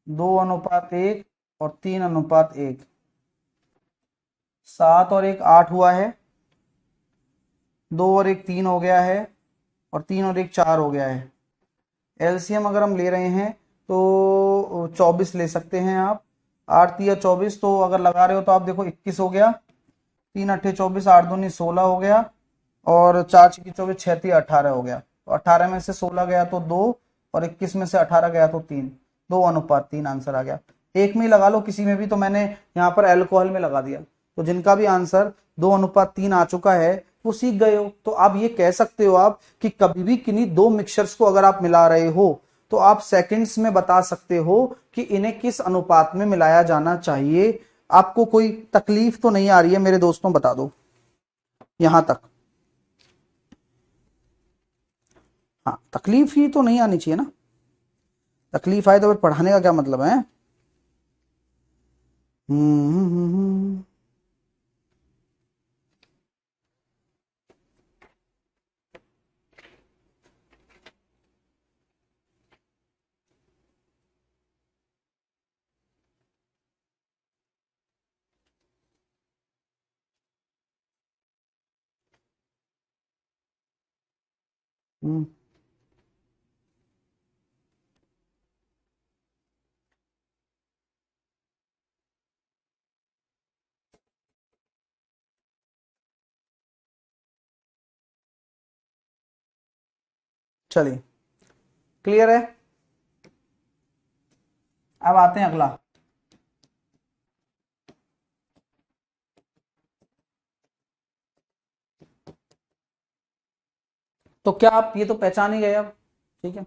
2:1 और 3:1। 7 और 1 8 हुआ है, 2 और 1 3 हो गया है, और 3 और 1 4 हो गया है। एलसीएम अगर हम ले रहे हैं तो 24 ले सकते हैं आप, 8 3 24, तो अगर लगा रहे हो तो आप देखो 21 हो गया, 3 8 24, 8 2 16 हो गया, और 4 6 24, 6 3 18 हो गया। तो 18 में से 16 गया तो 2, और 21 में से 18 गया तो 3, 2:3 आंसर आ गया। एक में ही लगा लो किसी में भी, तो मैंने यहाँ पर एल्कोहल में लगा दिया। तो जिनका भी आंसर 2:3 आ चुका है वो सीख गए हो। तो आप ये कह सकते हो आप कि कभी भी किन्हीं दो मिक्सचर्स को अगर आप मिला रहे हो तो आप सेकंड्स में बता सकते हो कि इन्हें किस अनुपात में मिलाया जाना चाहिए। आपको कोई तकलीफ तो नहीं आ रही है मेरे दोस्तों, बता दो यहां तक। हाँ, तकलीफ ही तो नहीं आनी चाहिए ना, तकलीफ आए तो फिर पढ़ाने का क्या मतलब है। हम्म। हम्म। चलिए, क्लियर है। अब आते हैं अगला। तो क्या आप ये तो पहचान ही गए अब, ठीक है।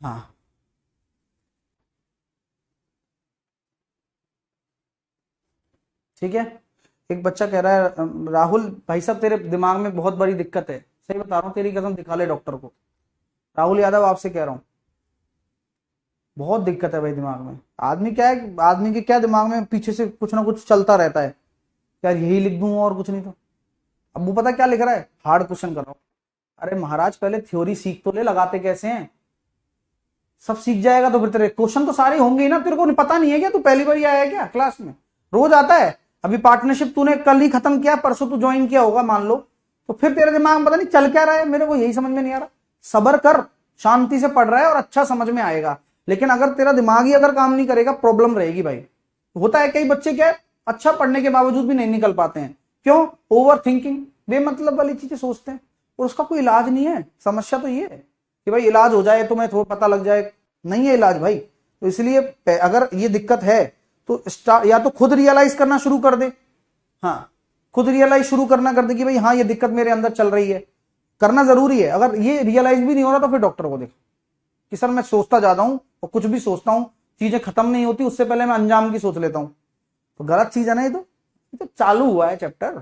हाँ, ठीक है। एक बच्चा कह रहा है राहुल भाई साहब तेरे दिमाग में बहुत बड़ी दिक्कत है, सही बता रहा हूँ, तेरी कसम दिखा ले डॉक्टर को। राहुल यादव आपसे कह रहा हूँ, बहुत दिक्कत है भाई दिमाग में। आदमी क्या है, आदमी के क्या दिमाग में पीछे से कुछ ना कुछ चलता रहता है, यार यही लिख दूं और कुछ नहीं। तो अब वो पता क्या लिख रहा है, हार्ड क्वेश्चन कर रहा हूँ। अरे महाराज पहले थ्योरी सीख तो ले, लगाते कैसे हैं, सब सीख जाएगा तो फिर तेरे क्वेश्चन तो सारे होंगे ही ना। तेरे को पता नहीं है क्या, तू पहली बार आया है क्या क्लास में, रोज आता है। अभी पार्टनरशिप तूने कल ही खत्म किया, परसों तू ज्वाइन किया होगा मान लो, तो फिर तेरे दिमाग में पता नहीं चल क्या रहा है, मेरे को यही समझ में नहीं आ रहा। सबर कर, शांति से पढ़ रहा है और अच्छा समझ में आएगा। लेकिन अगर तेरा दिमाग ही अगर काम नहीं करेगा, प्रॉब्लम रहेगी भाई। होता है कई बच्चे क्या है, अच्छा पढ़ने के बावजूद भी नहीं निकल पाते हैं, क्यों, ओवर थिंकिंग, बेमतलब वाली चीजें सोचते हैं, और उसका कोई इलाज नहीं है। समस्या तो ये है कि भाई इलाज हो जाए, तुम्हें थोड़ा पता लग जाए, नहीं है इलाज भाई। तो इसलिए अगर ये दिक्कत है तो या तो खुद रियलाइज करना शुरू कर दे, हाँ, खुद रियलाइज शुरू करना कर दे कि भाई हाँ ये दिक्कत मेरे अंदर चल रही है, करना जरूरी है। अगर ये रियलाइज भी नहीं हो रहा तो फिर डॉक्टर को देख। कि सर मैं सोचता ज्यादा हूं और कुछ भी सोचता हूं, चीजें खत्म नहीं होती, उससे पहले मैं अंजाम की सोच लेता हूं। तो गलत चीज है ना ये तो चालू हुआ है चैप्टर।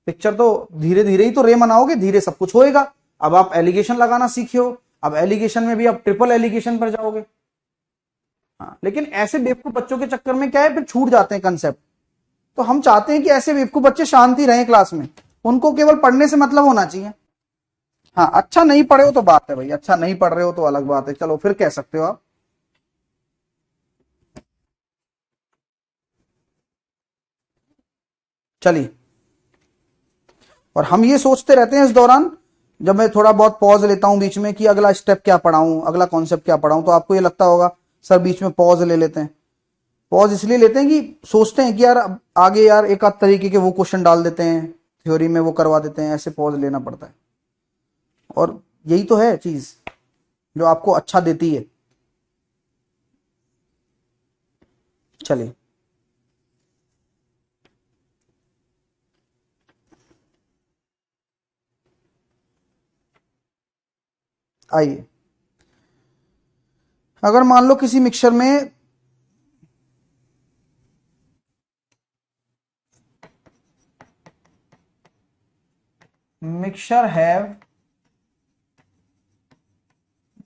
पिक्चर तो धीरे धीरे ही तो रे मनाओगे, धीरे सब कुछ होएगा। अब आप एलिगेशन लगाना सीखे हो, अब एलिगेशन में भी आप ट्रिपल एलिगेशन पर जाओगे। हाँ, लेकिन ऐसे बेवकूफ बच्चों के चक्कर में क्या है, फिर छूट जाते हैं कंसेप्ट। तो हम चाहते हैं कि ऐसे बेवकूफ बच्चे शांति रहें क्लास में, उनको केवल पढ़ने से मतलब होना चाहिए। हाँ, अच्छा नहीं पढ़े हो तो बात है भाई, अच्छा नहीं पढ़ रहे हो तो अलग बात है, चलो फिर कह सकते हो आप। चलिए, और हम ये सोचते रहते हैं इस दौरान, जब मैं थोड़ा बहुत पॉज लेता हूं बीच में कि अगला स्टेप क्या पढ़ाऊं, अगला कॉन्सेप्ट क्या पढ़ाऊं, तो आपको ये लगता होगा सर बीच में पॉज ले लेते हैं। पॉज इसलिए लेते हैं कि सोचते हैं कि यार अब आगे यार एक आध तरीके के वो क्वेश्चन डाल देते हैं, थ्योरी में वो करवा देते हैं, ऐसे पॉज लेना पड़ता है। और यही तो है चीज जो आपको अच्छा देती है। चलिए, आइए, अगर मान लो किसी मिक्सचर में mixture have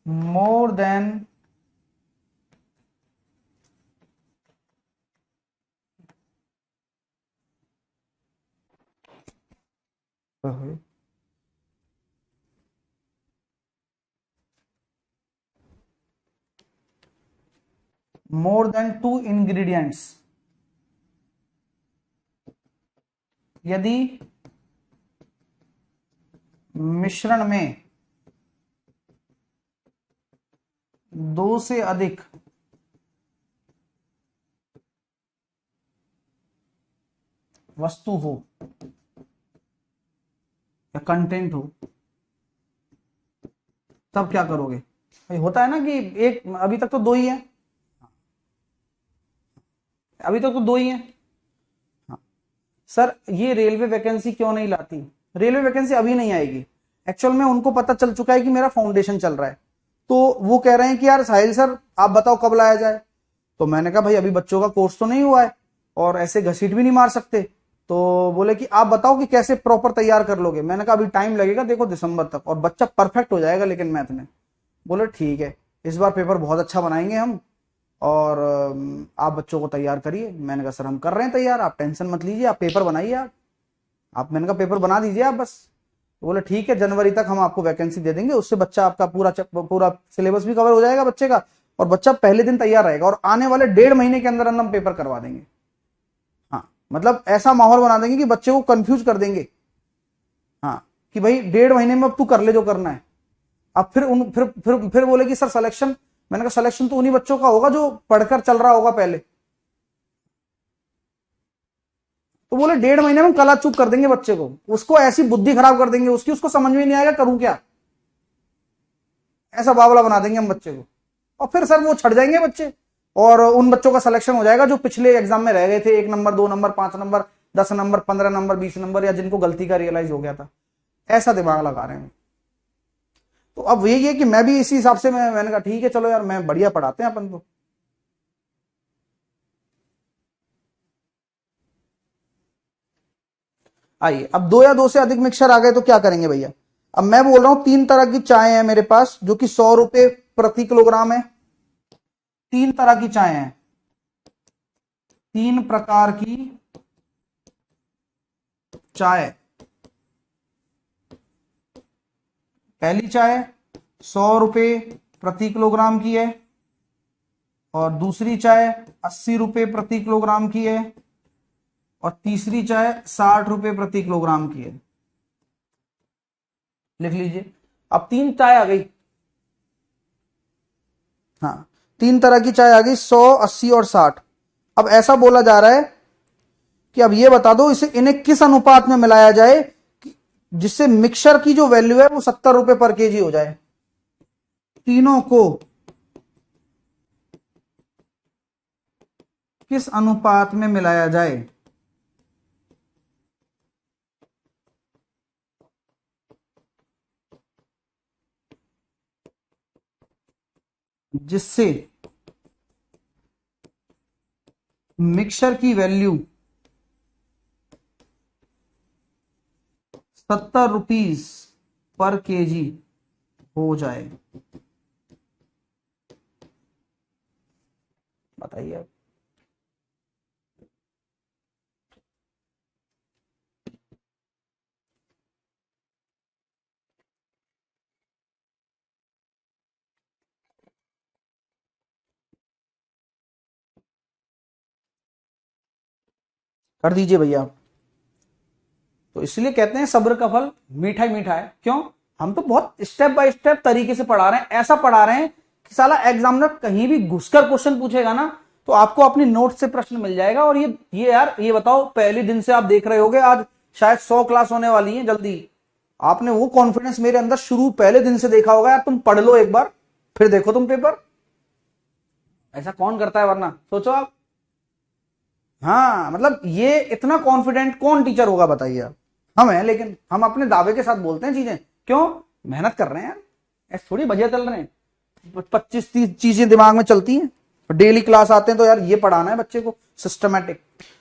more than more than 2 ingredients, यदि मिश्रण में 2 से अधिक वस्तु हो या कंटेंट हो, तब क्या करोगे भाई? होता है ना कि एक, अभी तक तो 2 ही है, अभी तक तो 2 ही है। हाँ, सर ये रेलवे वैकेंसी क्यों नहीं लाती? रेलवे वैकेंसी अभी नहीं आएगी, एक्चुअल में उनको पता चल चुका है कि मेरा फाउंडेशन चल रहा है। तो वो कह रहे हैं कि यार साहिल सर आप बताओ कब लाया जाए। तो मैंने कहा भाई अभी बच्चों का कोर्स तो नहीं हुआ है और ऐसे घसीट भी नहीं मार सकते। तो बोले कि आप बताओ कि कैसे प्रॉपर तैयार कर लोगे। मैंने कहा अभी टाइम लगेगा, देखो दिसंबर तक, और बच्चा परफेक्ट हो जाएगा लेकिन मैथ में। बोले ठीक है, इस बार पेपर बहुत अच्छा बनाएंगे हम, और आप बच्चों को तैयार करिए। मैंने कहा सर हम कर रहे हैं तैयार, आप टेंशन मत लीजिए, आप पेपर बनाइए आप मैंने कहा पेपर बना दीजिए आप बस। तो बोले ठीक है, जनवरी तक हम आपको वैकेंसी दे देंगे, उससे बच्चा आपका पूरा सिलेबस भी कवर हो जाएगा बच्चे का, और बच्चा पहले दिन तैयार रहेगा, और आने वाले 1.5 महीने के अंदर अंदर हम पेपर करवा देंगे। हाँ, मतलब ऐसा माहौल बना देंगे कि बच्चे को कंफ्यूज कर देंगे। हाँ, कि भाई 1.5 महीने में अब तू कर ले जो करना है। अब फिर बोले कि सर सिलेक्शन। मैंने कहा सिलेक्शन तो उन्हीं बच्चों का होगा जो पढ़कर चल रहा होगा पहले। तो बोले 1.5 महीने में कला चूक कर देंगे बच्चे को, उसको ऐसी बुद्धि खराब कर देंगे उसकी, उसको समझ में नहीं आएगा करूं क्या, ऐसा बावला बना देंगे हम बच्चे को। और फिर सर वो छट जाएंगे बच्चे, और उन बच्चों का सिलेक्शन हो जाएगा जो पिछले एग्जाम में रह गए थे, 1 number 2 number 5 number 10 number 15 number 20 number, या जिनको गलती का रियलाइज हो गया था। ऐसा दिमाग लगा रहे हैं। तो अब यही है कि मैं भी इसी हिसाब से मैंने कहा ठीक है चलो यार, मैं बढ़िया पढ़ाते हैं अपन को। आइए, अब 2 या 2 से अधिक मिक्सर आ गए तो क्या करेंगे भैया? अब मैं बोल रहा हूं 3 तरह की चाय है मेरे पास जो कि 100 रुपए प्रति किलोग्राम है। 3 तरह की चाय है, 3 प्रकार की चाय। पहली चाय 100 रुपए प्रति किलोग्राम की है, और दूसरी चाय 80 रुपए प्रति किलोग्राम की है, और तीसरी चाय 60 रुपए प्रति किलोग्राम की है। लिख लीजिए, अब 3 चाय आ गई। हाँ, 3 तरह की चाय आ गई, 100, 80 और 60। अब ऐसा बोला जा रहा है कि अब ये बता दो इसे, इन्हें किस अनुपात में मिलाया जाए जिससे मिक्सर की जो वैल्यू है वो 70 रुपए पर केजी हो जाए। तीनों को किस अनुपात में मिलाया जाए? जिससे मिक्सचर की वैल्यू 70 रुपीज पर केजी हो जाए। बताइए। कर दीजिए भैया। तो इसलिए कहते हैं सब्र का फल मीठा ही मीठा है। क्यों? हम तो बहुत स्टेप बाय स्टेप तरीके से पढ़ा रहे हैं, ऐसा पढ़ा रहे हैं कि साला एग्जामिनर कहीं भी घुसकर क्वेश्चन पूछेगा ना तो आपको अपनी नोट से प्रश्न मिल जाएगा। और ये यार ये बताओ, पहले दिन से आप देख रहे होगे, आज शायद 100 क्लास होने वाली है जल्दी। आपने वो कॉन्फिडेंस मेरे अंदर शुरू पहले दिन से देखा होगा यार, तुम पढ़ लो एक बार फिर देखो तुम पेपर। ऐसा कौन करता है? वरना सोचो आप। हाँ मतलब ये इतना कॉन्फिडेंट कौन टीचर होगा बताइए आप? हम हैं, लेकिन हम अपने दावे के साथ बोलते हैं चीजें। क्यों? मेहनत कर रहे हैं यार, ऐसे थोड़ी बजे चल रहे हैं। 25-30 चीजें दिमाग में चलती हैं। डेली क्लास आते हैं तो यार ये पढ़ाना है बच्चे को सिस्टमेटिक।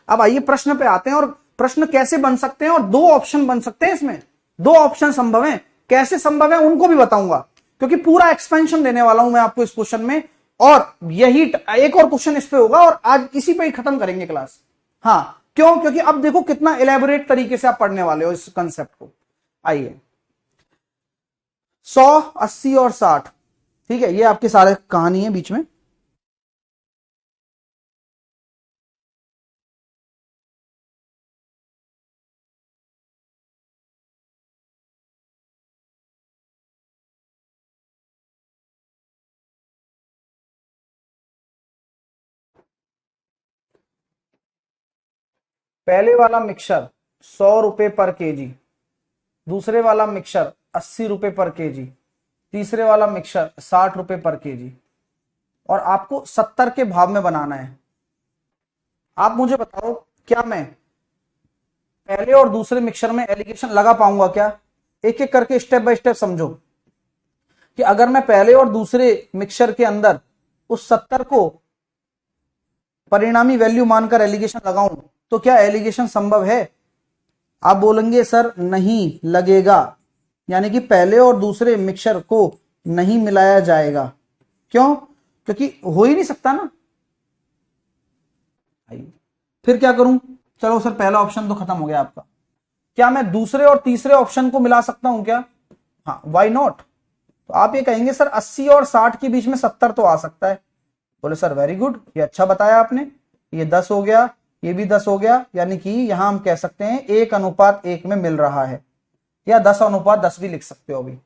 अब आइए प्रश्न पे आते हैं, और प्रश्न कैसे बन सकते हैं, और दो ऑप्शन बन सकते हैं इसमें। दो ऑप्शन संभव है। कैसे संभव है उनको भी बताऊंगा, क्योंकि पूरा एक्सपेंशन देने वाला हूं मैं आपको इस क्वेश्चन में। और यही एक और क्वेश्चन इस पे होगा, और आज इसी पे ही खत्म करेंगे क्लास। हाँ क्यों? क्योंकि अब देखो कितना इलेबोरेट तरीके से आप पढ़ने वाले हो इस कंसेप्ट को। आइए, 100, 80 और 60, ठीक है, ये आपकी सारे कहानी है बीच में। पहले वाला मिक्सर 100 रुपए पर केजी, दूसरे वाला मिक्सर 80 रुपए पर केजी, तीसरे वाला मिक्सर 60 रुपए पर केजी, और आपको 70 के भाव में बनाना है। आप मुझे बताओ, क्या मैं पहले और दूसरे मिक्सर में एलिगेशन लगा पाऊंगा क्या? एक एक करके स्टेप बाय स्टेप समझो कि अगर मैं पहले और दूसरे मिक्सर के अंदर उस 70 को परिणामी वैल्यू मानकर एलिगेशन लगाऊं तो क्या एलिगेशन संभव है? आप बोलेंगे सर नहीं लगेगा, यानी कि पहले और दूसरे मिक्सर को नहीं मिलाया जाएगा। क्यों? क्योंकि हो ही नहीं सकता ना। फिर क्या करूं? चलो सर पहला ऑप्शन तो खत्म हो गया आपका। क्या मैं दूसरे और तीसरे ऑप्शन को मिला सकता हूं क्या? हाँ, वाई नॉट। तो आप ये कहेंगे सर 80 और 60 के बीच में 70 तो आ सकता है। बोले सर वेरी गुड, ये अच्छा बताया आपने। ये 10 हो गया, ये भी 10 हो गया, यानी कि यहां हम कह सकते हैं 1:1 में मिल रहा है, या 10:10 भी लिख सकते हो अभी।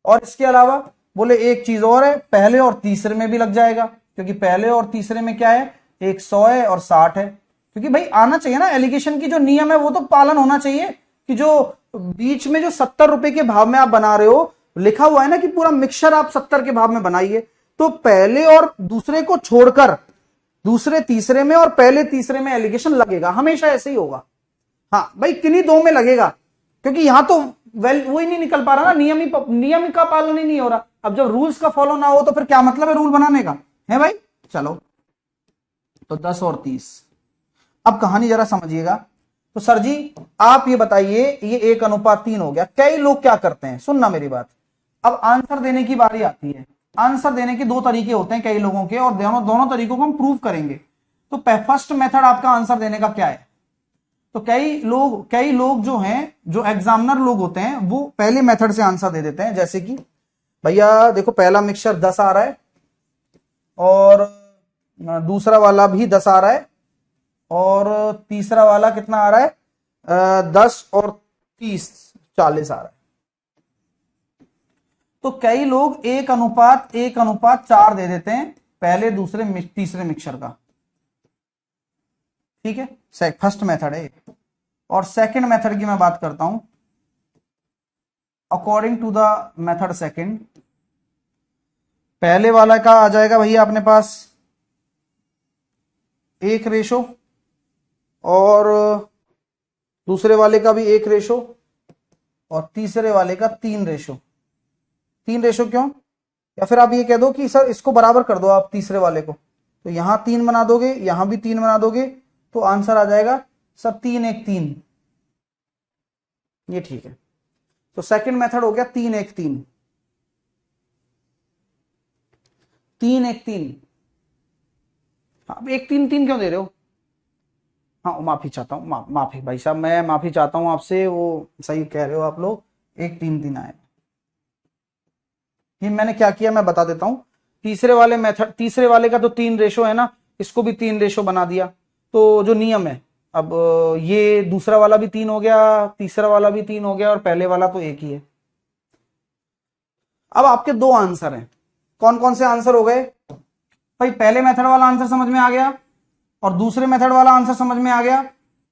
और इसके अलावा बोले एक चीज और है, पहले और तीसरे में भी लग जाएगा, क्योंकि पहले और तीसरे में क्या है, एक 100 है और 60 है। क्योंकि भाई आना चाहिए ना, एलिगेशन की जो नियम है वो तो पालन होना चाहिए, कि जो बीच में जो 70 रुपए के भाव में आप बना रहे हो, लिखा हुआ है ना कि पूरा मिक्सचर आप 70 के भाव में बनाइए, तो पहले और दूसरे को छोड़कर दूसरे तीसरे में और पहले तीसरे में एलिगेशन लगेगा, हमेशा ऐसे ही होगा। हाँ भाई किन्हीं दो में लगेगा, क्योंकि यहां तो वो ही नहीं निकल पा रहा ना, नियम का पालन ही नहीं हो रहा। अब जब रूल्स का फॉलो ना हो तो फिर क्या मतलब है रूल बनाने का, है भाई? चलो, तो 10 और 30। अब कहानी जरा समझिएगा। तो सर जी आप ये बताइए, ये 1:3 हो गया। कई लोग क्या करते हैं, सुनना मेरी बात, अब आंसर देने की बारी आती है। आंसर देने के दो तरीके होते हैं कई लोगों के, और दोनों तरीकों को हम प्रूव करेंगे। तो फर्स्ट मेथड आपका आंसर देने का क्या है? तो कई लोग जो हैं, जो एग्जामिनर लोग होते हैं, वो पहले मेथड से आंसर दे देते हैं। जैसे कि भैया देखो पहला मिक्सचर 10 आ रहा है, और दूसरा वाला भी 10 आ रहा है, और तीसरा वाला कितना आ रहा है, 10 और 30, 40 आ रहा है। तो कई लोग 1:1:4 दे देते हैं पहले दूसरे तीसरे मिक्सचर का। ठीक है, फर्स्ट मेथड है। और सेकंड मेथड की मैं बात करता हूं। According to the method second, पहले वाला का आ जाएगा भैया अपने पास 1:, और दूसरे वाले का भी 1:, और तीसरे वाले का 3:। 3:, क्यों? या फिर आप ये कह दो कि सर इसको बराबर कर दो आप तीसरे वाले को, तो यहां 3 बना दोगे, यहां भी 3 बना दोगे, तो आंसर आ जाएगा सर 3 1 3। ये ठीक है। तो सेकंड मेथड हो गया 3 1 3, 3 1 3। अब 1 3 3 क्यों दे रहे हो? हाँ माफी चाहता हूँ, माफी भाई साहब, मैं माफी चाहता हूँ आपसे, वो सही कह रहे हो आप लोग, 1 3 3 आए। ये मैंने क्या किया मैं बता देता हूं। तीसरे वाले मेथड, तीसरे वाले का तो 3 रेशो है ना, इसको भी 3 रेशो बना दिया। तो जो नियम है, अब ये दूसरा वाला भी 3 हो गया, तीसरा वाला भी 3 हो गया, और पहले वाला तो 1 ही है। अब आपके 2 आंसर हैं। कौन कौन से आंसर हो गए भाई? पहले मेथड वाला आंसर समझ में आ गया और दूसरे मेथड वाला आंसर समझ में आ गया।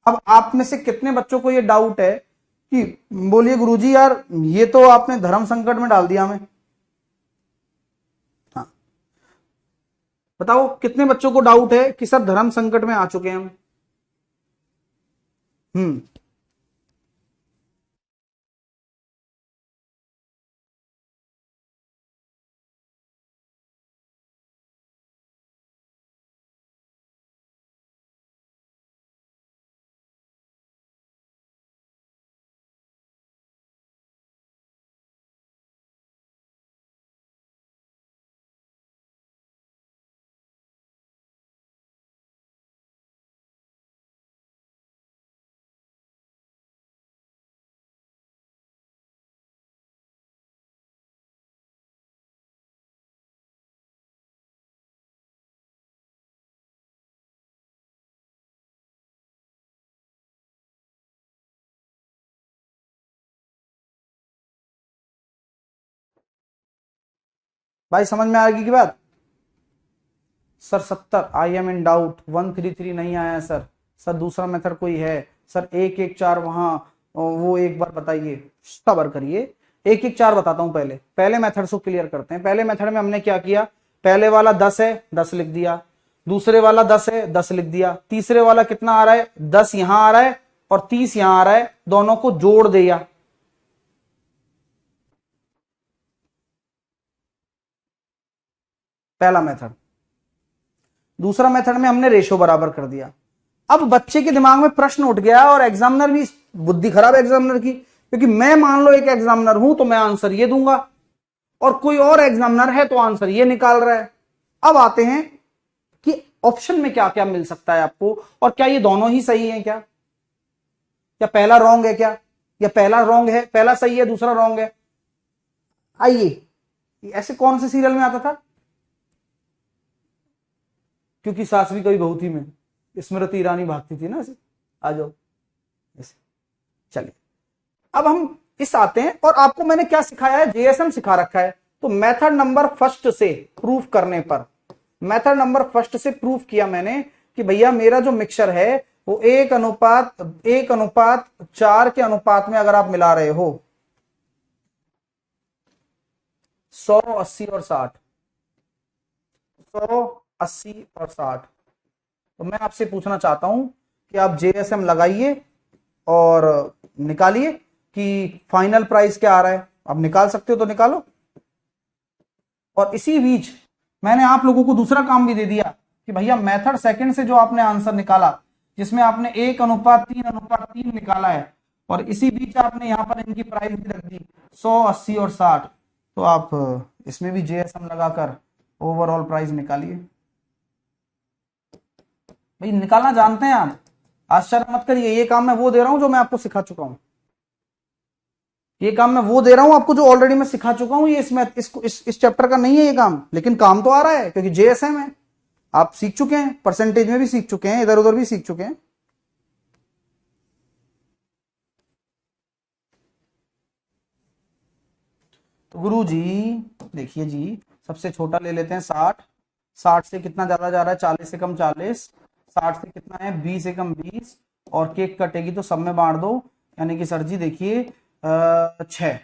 अब आप में से कितने बच्चों को ये डाउट है कि बोलिए गुरुजी यार ये तो आपने धर्म संकट में डाल दिया हमें? हाँ बताओ, कितने बच्चों को डाउट है कि सर धर्म संकट में आ चुके हैं हम? हम्म। भाई समझ में आ गई की बात? Sir 70, I am in doubt, 133 नहीं आया सर। सर दूसरा मेथड कोई है? सर 1 1 4 वहां, वो एक बार बताइए, सबर करिए। 1 1 4 बताता हूं। पहले मेथड को क्लियर करते हैं। पहले मेथड में हमने क्या किया, पहले वाला 10 है, 10 लिख दिया। दूसरे वाला 10 है, 10 लिख दिया। तीसरे वाला कितना आ रहा है? 10 यहां आ रहा है और 30 यहां आ रहा है, दोनों को जोड़ दिया। पहला मेथड। दूसरा मेथड में हमने रेशो बराबर कर दिया। अब बच्चे के दिमाग में प्रश्न उठ गया और एग्जामिनर भी, बुद्धि खराब है एग्जामिनर की, क्योंकि मैं मान लो एक एग्जामिनर हूं तो मैं आंसर ये दूंगा और कोई और एग्जामिनर है तो आंसर ये निकाल रहा है। अब आते हैं कि ऑप्शन में क्या क्या मिल सकता है आपको, और क्या ये दोनों ही सही है? क्या पहला रॉन्ग है क्या? या पहला रॉन्ग है, पहला सही है दूसरा रॉन्ग है? आइए, ऐसे कौन से सीरियल में आता था? क्योंकि सास भी कभी बहू थी में स्मृति ईरानी भागती थी ना ऐसे। आ जाओ ऐसे। चलिए अब हम इस आते हैं, और आपको मैंने क्या सिखाया है? जेएसएम सिखा रखा है। तो मेथड नंबर फर्स्ट से प्रूफ करने पर, मेथड नंबर फर्स्ट से प्रूफ किया मैंने कि भैया मेरा जो मिक्सचर है वो 1:4 के अनुपात में अगर आप मिला रहे हो 100 80 और 60, 100 80 और 60, तो मैं आपसे पूछना चाहता हूं कि आप जेएसएम लगाइए और निकालिए कि फाइनल प्राइस क्या आ रहा है। आप निकाल सकते हो तो निकालो। और इसी बीच मैंने आप लोगों को दूसरा काम भी दे दिया कि भैया मेथड सेकंड से जो आपने आंसर निकाला, जिसमें आपने 1:3:3 निकाला है, और इसी बीच आपने यहां पर इनकी प्राइस भी रख दी 100 80 और 60, तो आप इसमें भी जेएसएम लगाकर ओवरऑल प्राइस निकालिए। भाई निकालना जानते हैं आप, आश्चर्य मत करिए। ये काम मैं वो दे रहा हूं जो मैं आपको सिखा चुका हूं। ये काम मैं वो दे रहा हूं आपको जो ऑलरेडी मैं सिखा चुका हूं। ये इस चैप्टर का नहीं है ये काम, लेकिन काम तो आ रहा है क्योंकि जेएसएम है। आप सीख चुके हैं, परसेंटेज में भी सीख चुके हैं, इधर उधर भी सीख चुके हैं। तो गुरु जी देखिए जी, सबसे छोटा ले लेते हैं 60। 60 से कितना ज्यादा जा रहा है? 40 से कम 40। 60 से कितना है? 20 से कम 20। और केक कटेगी तो सब में बांट दो, यानी कि सर जी देखिए 6।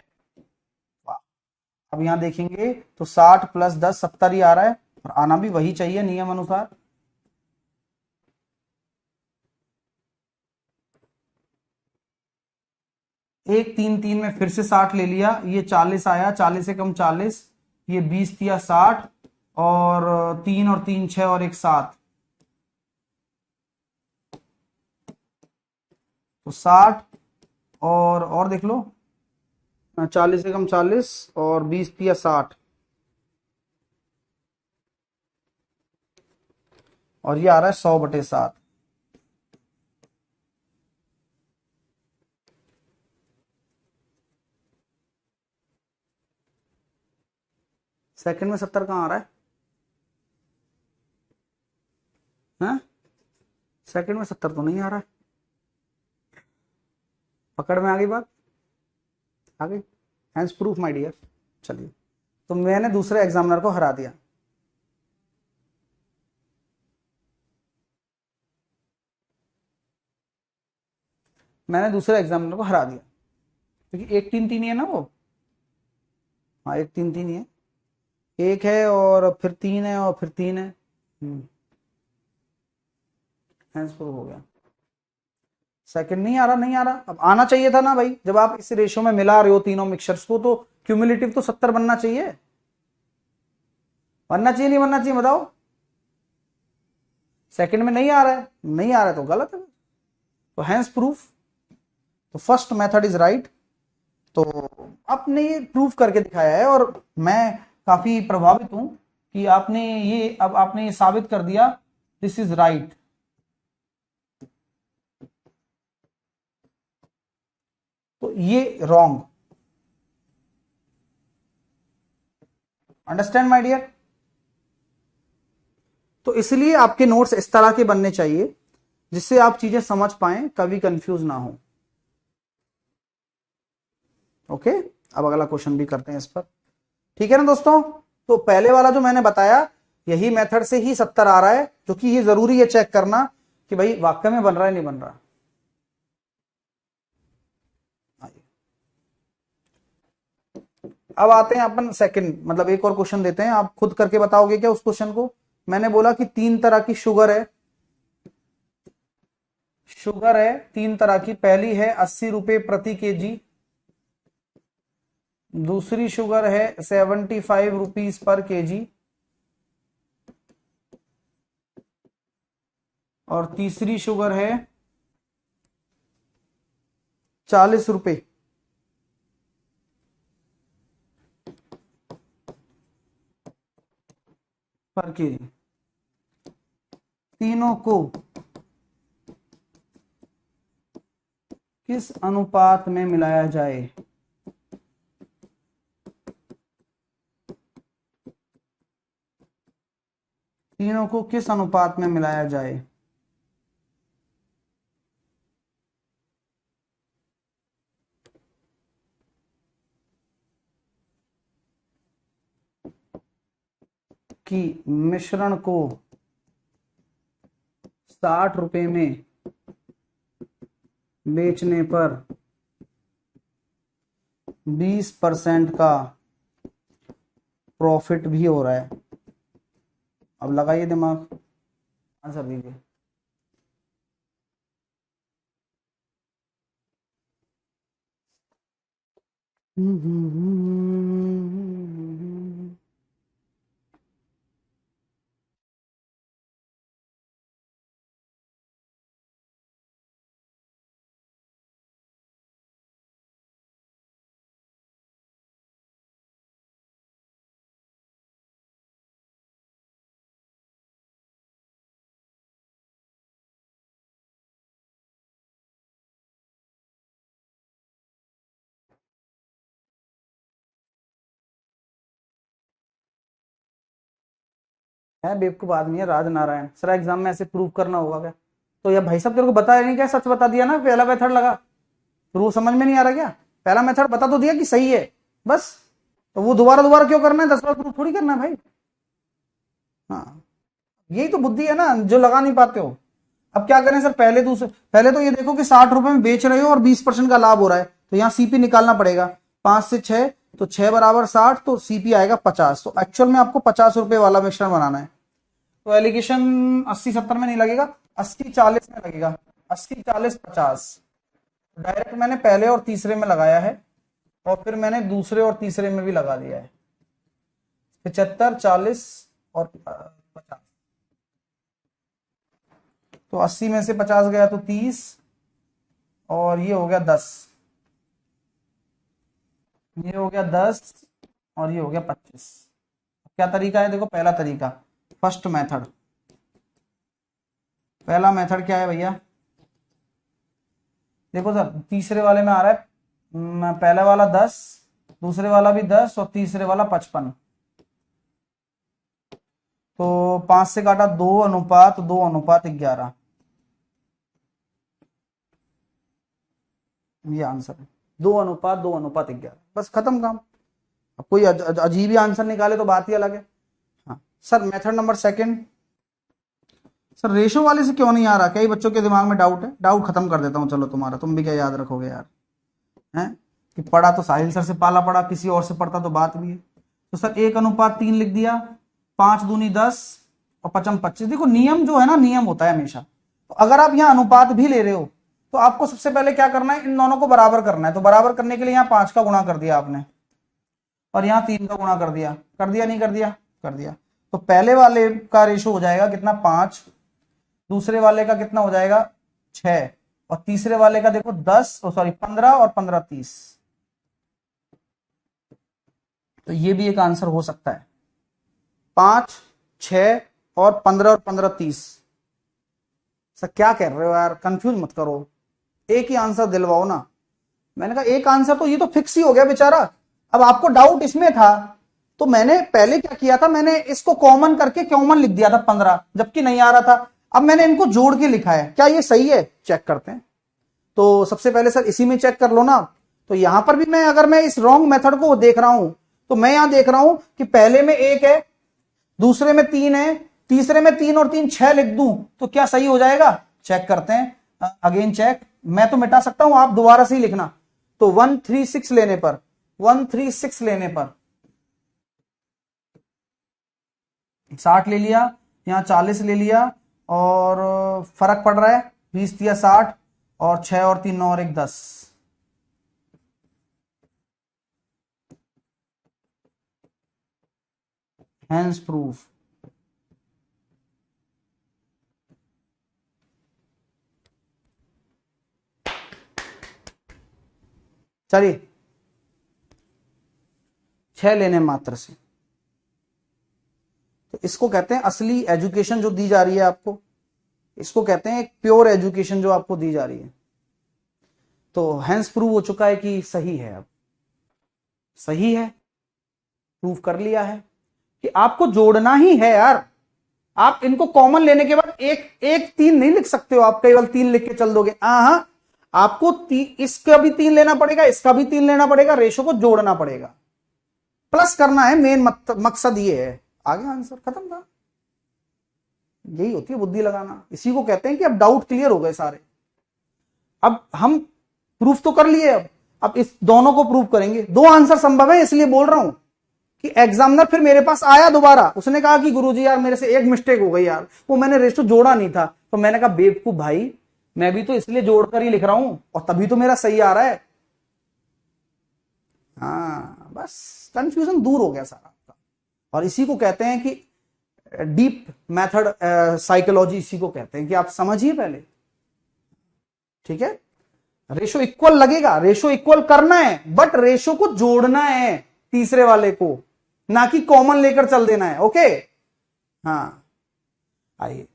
अब यहां देखेंगे तो 60 + 10 70 ही आ रहा है, और आना भी वही चाहिए नियम अनुसार। एक 3 3 में फिर से 60 ले लिया, ये 40 आया, 40 से कम 40, ये 20 तिया 60 और 3 और 3 6 और 1 7, तो 60 और देख लो 40 से कम 40 और 20 तिया 60, और ये आ रहा है 100/7। सेकंड में 70 कहाँ आ रहा है? हैं? सेकंड में 70 तो नहीं आ रहा है। पकड़ में आ गई बात? आ गई? Hence proof my dear. चलिए, तो मैंने दूसरे एग्जामिनर को हरा दिया। मैंने दूसरे एग्जामिनर को हरा दिया क्योंकि 1-3-3 ही है ना वो। हाँ, 1-3-3 ही है। 1 है और फिर 3 है और फिर 3 है। हैंस प्रूफ हो गया। सेकंड नहीं आ रहा, नहीं आ रहा। अब आना चाहिए था ना भाई, जब आप इस रेशियो में मिला रहे हो तीनों मिक्सचर्स को, तो क्यूमुलेटिव तो 70 बनना चाहिए। बनना चाहिए नहीं बनना चाहिए बताओ? सेकंड में नहीं आ रहा है, नहीं आ रहा है तो गलत है। तो हैंस प्रूफ, तो फर्स्ट मेथड इज राइट। तो आपने ये प्रूफ करके दिखाया है और मैं काफी प्रभावित हूं कि आपने ये साबित कर दिया दिस इज राइट। तो ये रॉन्ग। Understand my dear? तो इसलिए आपके नोट्स इस तरह के बनने चाहिए जिससे आप चीजें समझ पाएं, कभी कंफ्यूज ना हो। ओके, अब अगला क्वेश्चन भी करते हैं इस पर। ठीक है ना दोस्तों? तो पहले वाला जो मैंने बताया, यही मेथड से ही 70 आ रहा है, जो कि ये जरूरी है चेक करना कि भाई वाकई में बन रहा है नहीं बन रहा। अब आते हैं अपन सेकंड, मतलब एक और क्वेश्चन देते हैं। आप खुद करके बताओगे क्या उस क्वेश्चन को? मैंने बोला कि 3 तरह की शुगर है। शुगर है 3 तरह की। पहली है 80 रुपए प्रति केजी, दूसरी शुगर है 75 रुपीज पर केजी, और तीसरी शुगर है 40 रुपए पर केजी। तीनों को किस अनुपात में मिलाया जाए? तीनों को किस अनुपात में मिलाया जाए? कि मिश्रण को 60 रुपए में बेचने पर 20% का प्रॉफिट भी हो रहा है। अब लगाइए दिमाग, आंसर दीजिए। है बेवकूफ आदमी है राजनारायण, सारा एग्जाम में ऐसे प्रूव करना होगा क्या? तो यार भाई साहब तेरे को बताया नहीं क्या? सच बता दिया ना, पहला मेथड लगा। प्रूफ समझ में नहीं आ रहा क्या? पहला मेथड बता तो दिया कि सही है, बस। तो वो दोबारा दोबारा क्यों करना है? 10 बार प्रूफ थोड़ी करना है भाई। हाँ, यही तो बुद्धि है ना जो लगा नहीं पाते हो। अब क्या करें सर? पहले तो ये देखो कि 60 रुपए में बेच रहे हो और 20% का लाभ हो रहा है, तो यहाँ सीपी निकालना पड़ेगा। 5 से 6, तो 6 बराबर 60, तो सीपी आएगा 50। तो एक्चुअल में आपको 50 रुपए वाला मिश्रण बनाना है। तो एलिगेशन 80-70 में नहीं लगेगा, 80-40 में लगेगा। 80-40-50 डायरेक्ट मैंने पहले और तीसरे में लगाया है, और फिर मैंने दूसरे और तीसरे में भी लगा दिया है। 75, 40 और 50। तो 80 में से 50 गया तो 30, और ये हो गया 10, ये हो गया 10, और ये हो गया 25। क्या तरीका है? देखो, पहला तरीका, फर्स्ट मेथड। पहला मेथड क्या है भैया? देखो सर, तीसरे वाले में आ रहा है पहले वाला 10, दूसरे वाला भी 10, और तीसरे वाला 55। तो 5 से काटा 2:2:11। ये आंसर है, 2:2:11। बस खत्म काम। अब कोई अजीब ही आंसर निकाले तो बात ही अलग है। हाँ sir, method number second. Sir ratio वाले से क्यों नहीं आ रहा? कई बच्चों के दिमाग में डाउट है। डाउट खत्म कर देता हूँ चलो तुम्हारा, तुम भी क्या याद रखोगे यार, हैं कि पढ़ा तो साहिल सर से पाला पड़ा, किसी और से पढ़ता तो बात भी है। तो सर 1:3 लिख दिया, 5 दूनी 10 और 55 25। देखो नियम जो है ना, नियम होता है हमेशा। तो अगर आप यहाँ अनुपात भी ले रहे हो तो आपको सबसे पहले क्या करना है? इन दोनों को बराबर करना है। तो बराबर करने के लिए यहाँ 5 का गुणा कर दिया आपने, और यहाँ 3 का गुणा कर दिया। कर दिया नहीं कर दिया? कर दिया। तो पहले वाले का रेशो हो जाएगा कितना? 5। दूसरे वाले का कितना हो जाएगा? 6। और तीसरे वाले का देखो 15, और 15 30। तो ये भी एक आंसर हो सकता है। 5, 6 और 15 30। सर क्या कह रहे हो यार? कंफ्यूज मत करो, एक ही आंसर दिलवाओ ना। मैंने कहा एक आंसर तो ये तो फिक्स ही हो गया बेचारा। अब आपको डाउट इसमें था, तो मैंने पहले क्या किया था, मैंने इसको कॉमन करके कॉमन लिख दिया था 15, जबकि नहीं आ रहा था। अब मैंने इनको जोड़ के लिखा है। क्या ये सही है? चेक करते हैं। तो सबसे पहले सर इसी में चेक कर लो ना। तो यहां पर भी मैं, अगर मैं इस रॉन्ग मेथड को देख रहा हूं, तो मैं यहां देख रहा हूं कि पहले में 1 है, दूसरे में 3 है, तीसरे में 3 और 3 6 लिख दूं तो क्या सही हो जाएगा? चेक करते हैं। Again check. मैं तो मिटा सकता हूं, आप दोबारा से ही लिखना। तो 136 लेने पर, 136 लेने पर 60 ले लिया, यहां 40 ले लिया, और फर्क पड़ रहा है, 20 दिया 60, और 6 और 3 9 और 1 10। Hence proof. चलिए, 6 लेने मात्र से। तो इसको कहते हैं असली एजुकेशन जो दी जा रही है आपको, इसको कहते हैं एक प्योर एजुकेशन जो आपको दी जा रही है। तो हैंस प्रूव हो चुका है कि सही है। अब सही है, प्रूव कर लिया है कि आपको जोड़ना ही है यार। आप इनको कॉमन लेने के बाद एक एक 3 नहीं लिख सकते हो, आप केवल 3 लिख के चल दोगे। हाँ, आपको इसका भी 3 लेना पड़ेगा, इसका भी 3 लेना पड़ेगा, रेशो को जोड़ना पड़ेगा, प्लस करना है। मेन मकसद ये है। आगे आंसर खत्म था। यही होती है बुद्धि लगाना। इसी को कहते हैं कि अब डाउट क्लियर हो गए सारे। अब हम प्रूफ तो कर लिए, अब इस दोनों को प्रूफ करेंगे। 2 आंसर संभव है, इसलिए बोल रहा हूं कि एग्जामिनर फिर मेरे पास आया दोबारा, उसने कहा कि गुरुजी यार मेरे से एक मिस्टेक हो गई यार, वो मैंने रेशो जोड़ा नहीं था। तो मैंने कहा बेवकूफ भाई, मैं भी तो इसलिए जोड़कर ही लिख रहा हूं, और तभी तो मेरा सही आ रहा है। हाँ, बस कंफ्यूजन दूर हो गया सारा आपका। और इसी को कहते हैं कि डीप मेथड साइकोलॉजी, इसी को कहते हैं कि आप समझिए पहले। ठीक है, रेशो इक्वल लगेगा, रेशो इक्वल करना है, बट रेशो को जोड़ना है तीसरे वाले को, ना कि कॉमन लेकर चल देना है। ओके, हाँ आइए,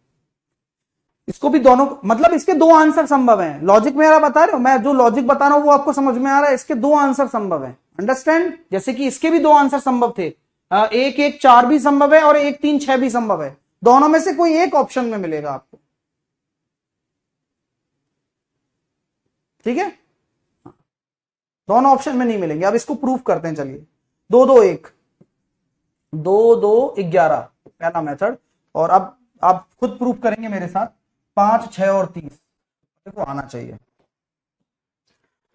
इसको भी दोनों, मतलब इसके 2 आंसर संभव हैं। लॉजिक मेरा बता रहे हो, मैं जो लॉजिक बता रहा हूं वो आपको समझ में आ रहा है। इसके 2 आंसर संभव हैं, अंडरस्टैंड? जैसे कि इसके भी 2 आंसर संभव थे। 1 1 4 भी संभव है, और 1 3 6 भी संभव है। दोनों में से कोई एक ऑप्शन में मिलेगा आपको। ठीक है, दोनों ऑप्शन में नहीं मिलेंगे। अब इसको प्रूफ करते हैं, चलिए। 2 2 1 2 2 11 पहला मेथड। और अब आप खुद प्रूफ करेंगे मेरे साथ। 5 6 और 30 देखो आना चाहिए।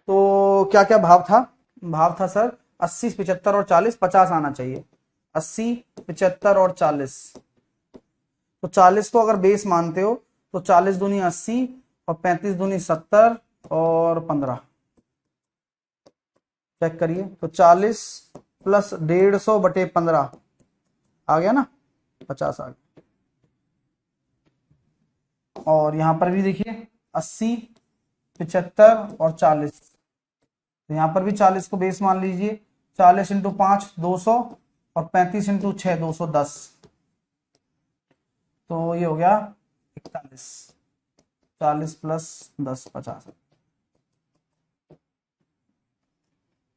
तो क्या क्या भाव था? भाव था सर 80 75 और 40, 50 आना चाहिए। 80 75 और 40। तो 40 को अगर बेस मानते हो तो 40 दूनी 80, और 35 दूनी 70, और 15। चेक करिए। तो 40 प्लस 150 बटे 15 आ गया ना, 50 आ गया। और यहां पर भी देखिए 80, 75 और 40, तो यहां पर भी 40 को बेस मान लीजिए। 40 इंटू 5 200 और 35 इंटू 6 210, तो ये हो गया 41। 40 प्लस 10 50।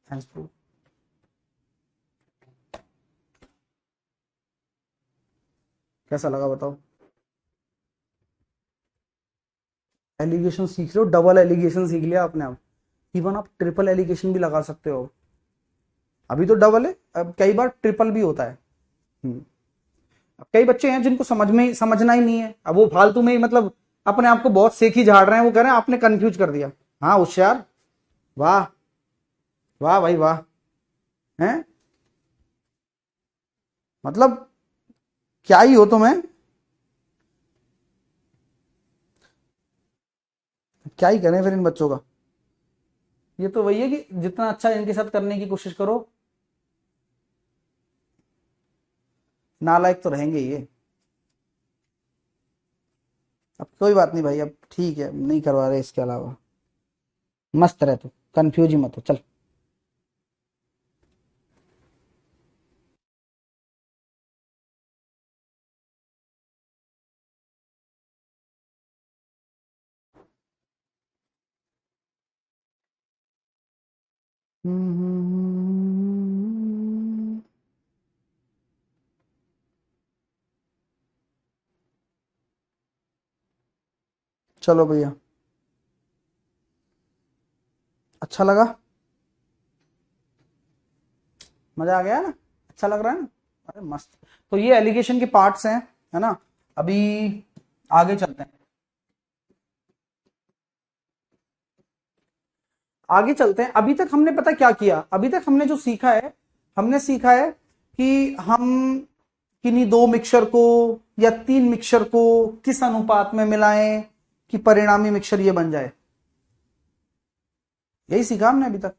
Thanks proof. कैसा लगा बताओ? एलिगेशन सीख रहे हो, डबल एलिगेशन सीख लिया आपने। अब इवन आप ट्रिपल एलिगेशन भी लगा सकते हो। अभी तो डबल है, अब कई बार ट्रिपल भी होता है। अब कई बच्चे हैं जिनको समझना ही नहीं है, अब वो फालतू में ही मतलब अपने आप को बहुत सेखी झाड़ रहे हैं, वो कह रहे हैं आपने कंफ्यूज कर दिया। हाँ होशियार, वाह, वाह भाई वाह। हैं, मतलब क्या ही हो तुम्हें, क्या ही करें फिर इन बच्चों का। ये तो वही है कि जितना अच्छा इनके साथ करने की कोशिश करो, नालायक तो रहेंगे ये। अब कोई बात नहीं भाई, अब ठीक है, नहीं करवा रहे इसके अलावा। मस्त रहे तू, कंफ्यूज ही मत हो, चल। चलो भैया, अच्छा लगा, मजा आ गया ना, अच्छा लग रहा है ना। अरे मस्त। तो ये एलिगेशन के पार्ट्स हैं, है ना। अभी आगे चलते हैं, आगे चलते हैं। अभी तक हमने पता क्या किया, अभी तक हमने जो सीखा है, हमने सीखा है कि हम किन्हीं दो मिक्सचर को या तीन मिक्सचर को किस अनुपात में मिलाएं कि परिणामी मिक्सचर ये बन जाए। यही सीखा हमने अभी तक,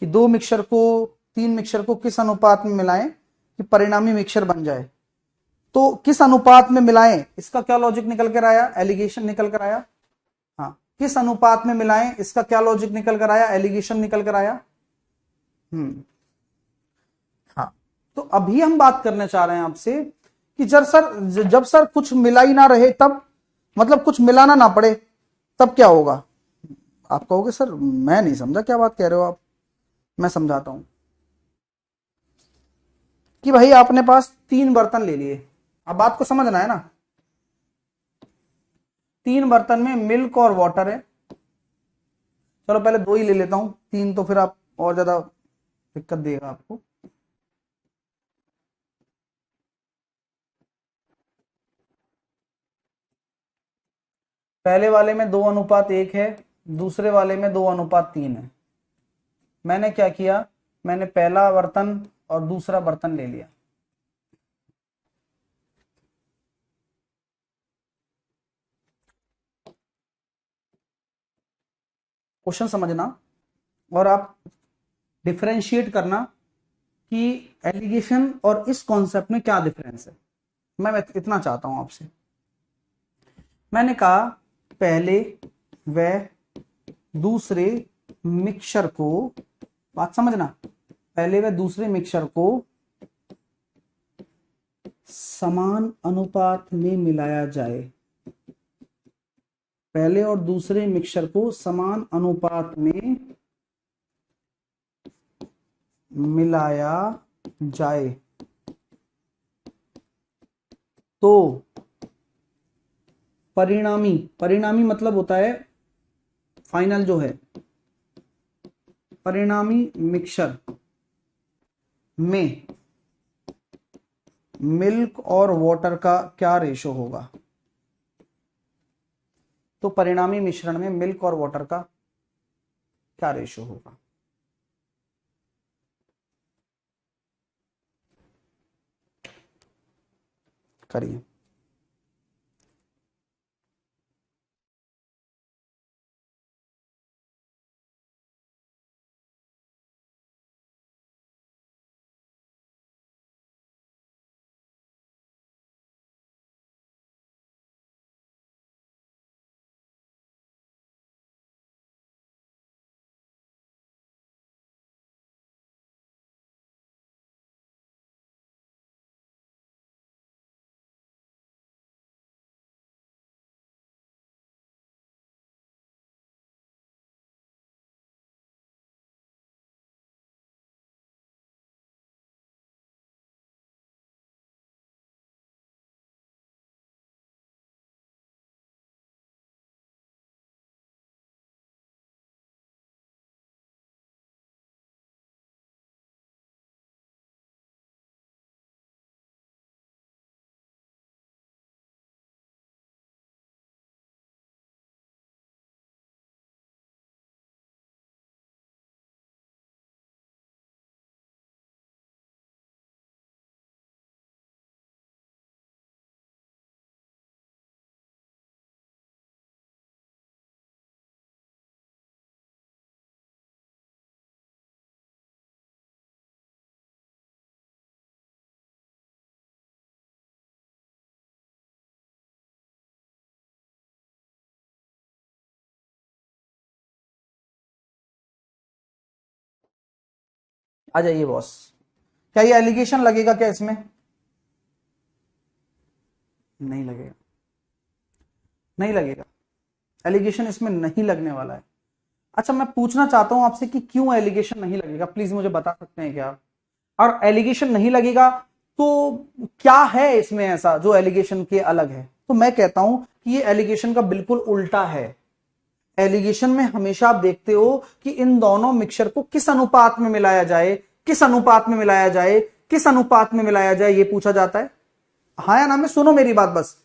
कि दो मिक्सचर को, तीन मिक्सचर को किस अनुपात में मिलाएं कि परिणामी मिक्सचर बन जाए। तो किस अनुपात में मिलाएं, इसका क्या लॉजिक निकल कर आया, एलिगेशन निकल कर आया। हाँ, किस अनुपात में मिलाएं, इसका क्या लॉजिक निकल कर आया, एलिगेशन निकल कर आया। हम्म। हाँ, तो अभी हम बात करना चाह रहे हैं आपसे कि जब सर कुछ मिला ही ना रहे, तब मतलब कुछ मिलाना ना पड़े, तब क्या होगा। आप कहोगे सर मैं नहीं समझा क्या बात कह रहे हो आप। मैं समझाता हूं कि भाई आपने पास तीन बर्तन ले लिए, अब बात को समझना है ना। तीन बर्तन में मिल्क और वाटर है। चलो पहले दो ही ले लेता हूं, तीन तो फिर आप और ज्यादा दिक्कत देगा आपको। पहले वाले में 2:1 है, दूसरे वाले में 2:3 है। मैंने क्या किया, मैंने पहला बर्तन और दूसरा बर्तन ले लिया। क्वेश्चन समझना, और आप डिफरेंशिएट करना कि एलिगेशन और इस कॉन्सेप्ट में क्या डिफरेंस है। मैं इतना चाहता हूं आपसे। मैंने कहा पहले व दूसरे मिक्सचर को, बात समझना, पहले व दूसरे मिक्सचर को समान अनुपात में मिलाया जाए। पहले और दूसरे मिक्सचर को समान अनुपात में मिलाया जाए तो परिणामी, परिणामी मतलब होता है फाइनल जो है, परिणामी मिक्सचर में मिल्क और वाटर का क्या रेशो होगा। तो परिणामी मिश्रण में मिल्क और वाटर का क्या रेशो होगा। करिए। आ जाइए बॉस, क्या ये एलिगेशन लगेगा क्या इसमें? नहीं लगेगा, नहीं लगेगा, एलिगेशन इसमें नहीं लगने वाला है। अच्छा, मैं पूछना चाहता हूं आपसे कि क्यों एलिगेशन नहीं लगेगा, प्लीज मुझे बता सकते हैं क्या? और एलिगेशन नहीं लगेगा तो क्या है इसमें ऐसा जो एलिगेशन के अलग है? तो मैं कहता हूं कि ये एलिगेशन का बिल्कुल उल्टा है। एलिगेशन में हमेशा आप देखते हो कि इन दोनों मिक्सचर को किस अनुपात में मिलाया जाए, किस अनुपात में मिलाया जाए, किस अनुपात में मिलाया जाए, ये पूछा जाता है। हाँ या ना में सुनो मेरी बात बस,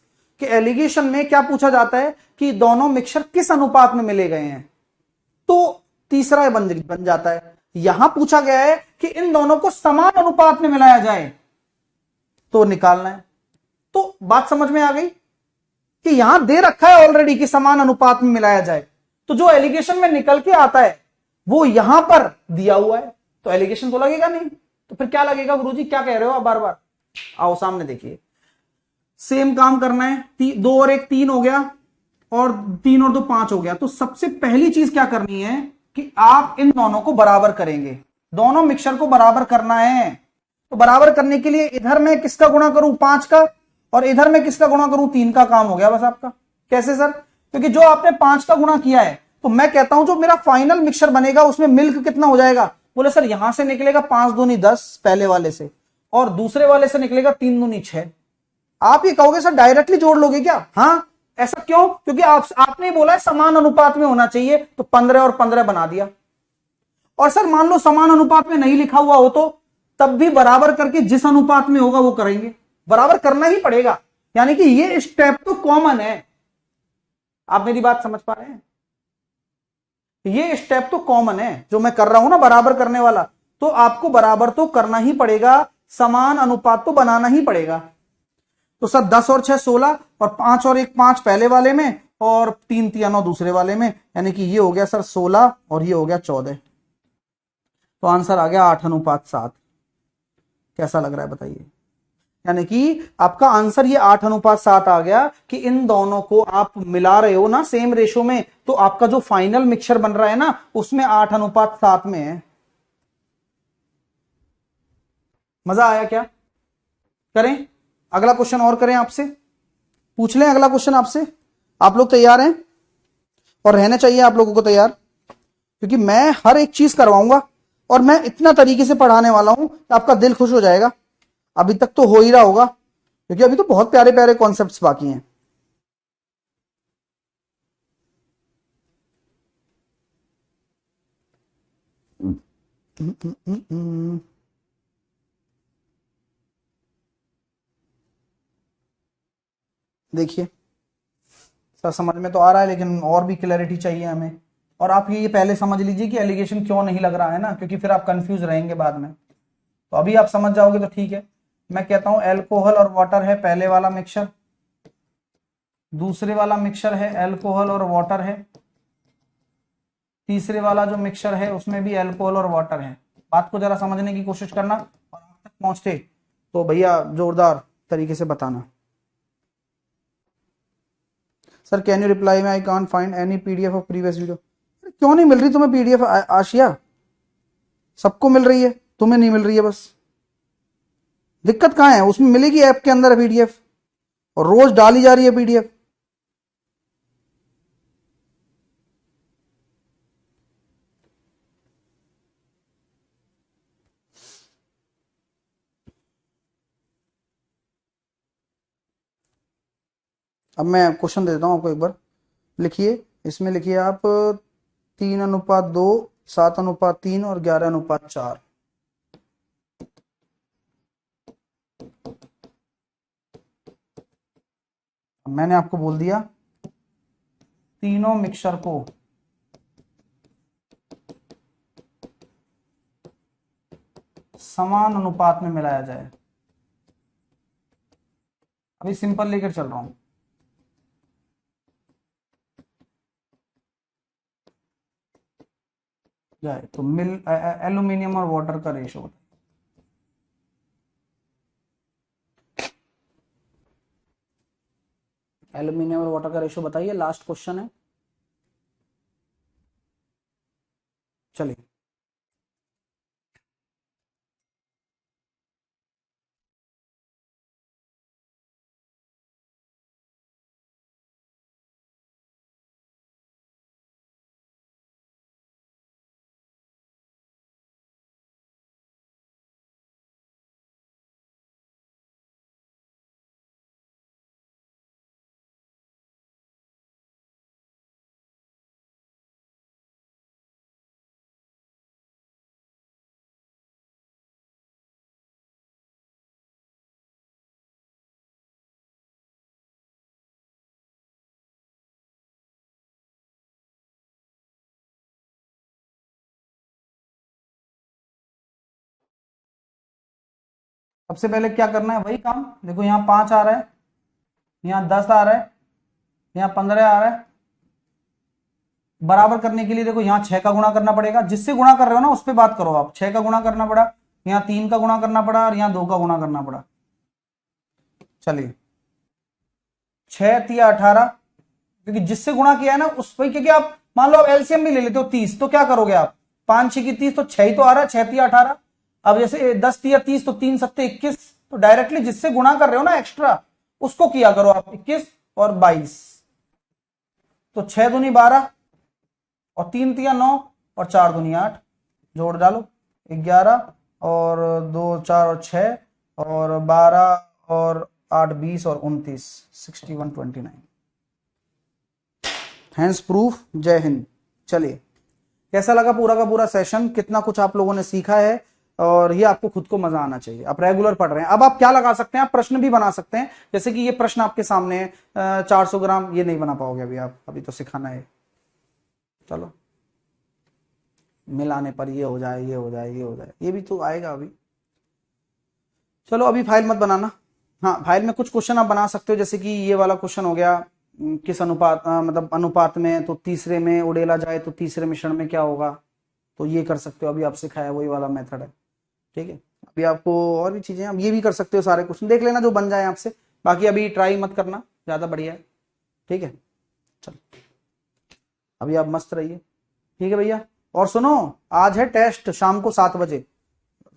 कि एलिगेशन में क्या पूछा जाता है कि दोनों मिक्सचर किस अनुपात में मिले गए हैं, तो तीसरा बन जाता है। यहां पूछा गया है कि इन दोनों को समान अनुपात में मिलाया जाए, तो निकालना है। तो बात समझ में आ गई कि यहां दे रखा है ऑलरेडी कि समान अनुपात में मिलाया जाए, तो जो एलिगेशन में निकल के आता है वो यहां पर दिया हुआ है, तो एलिगेशन तो लगेगा नहीं। तो फिर क्या लगेगा गुरुजी, क्या कह रहे हो आप बार बार? आओ सामने देखिए, सेम काम करना है। 2 और 1 3 हो गया, और 3 और 2 5 हो गया। तो सबसे पहली चीज क्या करनी है कि आप इन दोनों को बराबर करेंगे, दोनों मिक्सचर को बराबर करना है। तो बराबर करने के लिए इधर मैं किसका गुणा करूं, 5 का, और इधर मैं किसका गुणा करूं, 3 का। काम हो गया बस आपका। कैसे सर? क्योंकि जो आपने 5 का गुणा किया है, तो मैं कहता हूं जो मेरा फाइनल मिक्सचर बनेगा उसमें मिल्क कितना हो जाएगा? बोले सर यहां से निकलेगा 5 दूनी 10 पहले वाले से, और दूसरे वाले से निकलेगा 3 दूनी 6। आप ये कहोगे सर डायरेक्टली जोड़ लोगे क्या? हाँ, ऐसा क्यों? क्योंकि आपने बोला है समान अनुपात में होना चाहिए, तो 15 और 15 बना दिया। और सर मान लो समान अनुपात में नहीं लिखा हुआ हो, तो तब भी बराबर करके जिस अनुपात में होगा वो करेंगे, बराबर करना ही पड़ेगा। यानी कि ये स्टेप तो कॉमन है। आप मेरी बात समझ पा रहे हैं? ये स्टेप तो कॉमन है जो मैं कर रहा हूं ना, बराबर करने वाला। तो आपको बराबर तो करना ही पड़ेगा, समान अनुपात तो बनाना ही पड़ेगा। तो सर 10 और 6 16, और 5 और 1 5 पहले वाले में, और 3 3 9 दूसरे वाले में, यानी कि ये हो गया सर 16 और ये हो गया 14। तो आंसर आ गया 8:7। कैसा लग रहा है बताइए? यानी कि आपका आंसर ये 8:7 आ गया कि इन दोनों को आप मिला रहे हो ना सेम रेशो में, तो आपका जो फाइनल मिक्सचर बन रहा है ना उसमें 8:7 में है। मजा आया क्या? करें अगला क्वेश्चन और करें आपसे, पूछ लें अगला क्वेश्चन आपसे। आप लोग तैयार हैं? और रहना चाहिए आप लोगों को तैयार, क्योंकि मैं हर एक चीज करवाऊंगा और मैं इतना तरीके से पढ़ाने वाला हूं कि आपका दिल खुश हो जाएगा। अभी तक तो हो ही रहा होगा, क्योंकि अभी तो बहुत प्यारे प्यारे कॉन्सेप्ट्स बाकी हैं। देखिए सर समझ में तो आ रहा है, लेकिन और भी क्लैरिटी चाहिए हमें। और आप ये पहले समझ लीजिए कि एलिगेशन क्यों नहीं लग रहा है ना, क्योंकि फिर आप कंफ्यूज रहेंगे बाद में। तो अभी आप समझ जाओगे तो ठीक है। मैं कहता हूं एल्कोहल और वाटर है पहले वाला मिक्सचर, दूसरे वाला मिक्सचर है एल्कोहल और वाटर है, तीसरे वाला जो मिक्सचर है उसमें भी अल्कोहल और वाटर है। बात को जरा समझने की कोशिश करना, और आप तक पहुंचते तो भैया जोरदार तरीके से बताना। सर कैन यू रिप्लाई में I can't find any PDF of previous video. क्यों नहीं मिल रही तुम्हें पीडीएफ आशिया? सबको मिल रही है, तुम्हें नहीं मिल रही है बस। दिक्कत कहां है? उसमें मिलेगी ऐप के अंदर पीडीएफ, और रोज डाली जा रही है पीडीएफ। अब मैं क्वेश्चन दे देता हूं आपको एक बार, लिखिए। इसमें लिखिए आप 3:2, 7:3 और 11:4। मैंने आपको बोल दिया तीनों मिक्सचर को समान अनुपात में मिलाया जाए। अभी सिंपल लेकर चल रहा हूं। जाए तो मिल एल्यूमिनियम और वाटर का रेशो, एल्यूमिनियम और वाटर का रेशो बताइए। लास्ट क्वेश्चन है, चलिए। सबसे पहले क्या करना है, वही काम। देखो यहाँ 5 आ रहा है, यहाँ 10 आ रहा है, यहाँ 15 आ रहा है। बराबर करने के लिए देखो यहाँ 6 का गुणा करना पड़ेगा, जिससे गुणा कर रहे हो ना उस पर बात करो आप। 6 का गुणा करना पड़ा, यहाँ 3 का गुणा करना पड़ा और यहाँ 2 का गुणा करना पड़ा। चलिए 6 तिया 18, क्योंकि जिससे गुणा किया है ना उस पर, क्योंकि आप मान लो आप एलसीएम भी ले लेते हो 30, तो क्या करोगे आप, 5 6 की 30, तो 6 ही तो आ रहा है, 6 तिया 18। अब जैसे 10 तिया 30, तो 3 सत्ते 21, तो डायरेक्टली जिससे गुणा कर रहे हो ना एक्स्ट्रा, उसको किया करो आप। 21 और 22, तो 6 दूनी 12 और 3 तिया 9 और 4 दूनी 8, जोड़ डालो 11 और 2 4 और 6 और 12 और 8 20 और 29, 6129। Hence proof. जय हिंद। चलिए, कैसा लगा पूरा का पूरा सेशन, कितना कुछ आप लोगों ने सीखा है, और ये आपको खुद को मजा आना चाहिए। आप रेगुलर पढ़ रहे हैं, अब आप क्या लगा सकते हैं, आप प्रश्न भी बना सकते हैं। जैसे कि ये प्रश्न आपके सामने है, 400 ग्राम, ये नहीं बना पाओगे अभी आप, अभी तो सिखाना है। चलो, मिलाने पर ये हो जाए, ये हो जाए, ये हो जाए, ये भी तो आएगा अभी। चलो अभी फाइल मत बनाना। हाँ, फाइल में कुछ क्वेश्चन आप बना सकते हो, जैसे कि ये वाला क्वेश्चन हो गया, किस अनुपात मतलब अनुपात में, तो तीसरे में उड़ेला जाए तो तीसरे मिश्रण में क्या होगा, तो ये कर सकते हो। अभी आप सिखाया वही वाला मेथड है, ठीक है। अभी आपको और भी चीजें, आप ये भी कर सकते हो, सारे क्वेश्चन देख लेना जो बन जाए आपसे। बाकी अभी ट्राई मत करना, ज्यादा बढ़िया है, ठीक है। चलो अभी आप मस्त रहिए, ठीक है भैया। और सुनो, आज है टेस्ट शाम को 7 बजे,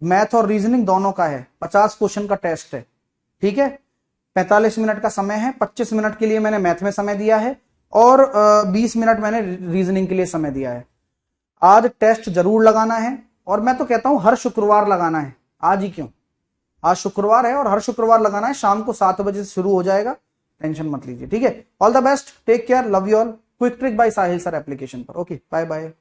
मैथ और रीजनिंग दोनों का है, 50 क्वेश्चन का टेस्ट है, ठीक है। 45 मिनट का समय है, 25 मिनट के लिए मैंने मैथ में समय दिया है और 20 मिनट मैंने रीजनिंग के लिए समय दिया है। आज टेस्ट जरूर लगाना है, और मैं तो कहता हूं हर शुक्रवार लगाना है। आज ही क्यों, आज शुक्रवार है और हर शुक्रवार लगाना है। शाम को 7 बजे से शुरू हो जाएगा, टेंशन मत लीजिए, ठीक है। All the best, take care, love you all. Quick trick by Sahil sir application पर। Okay, bye bye.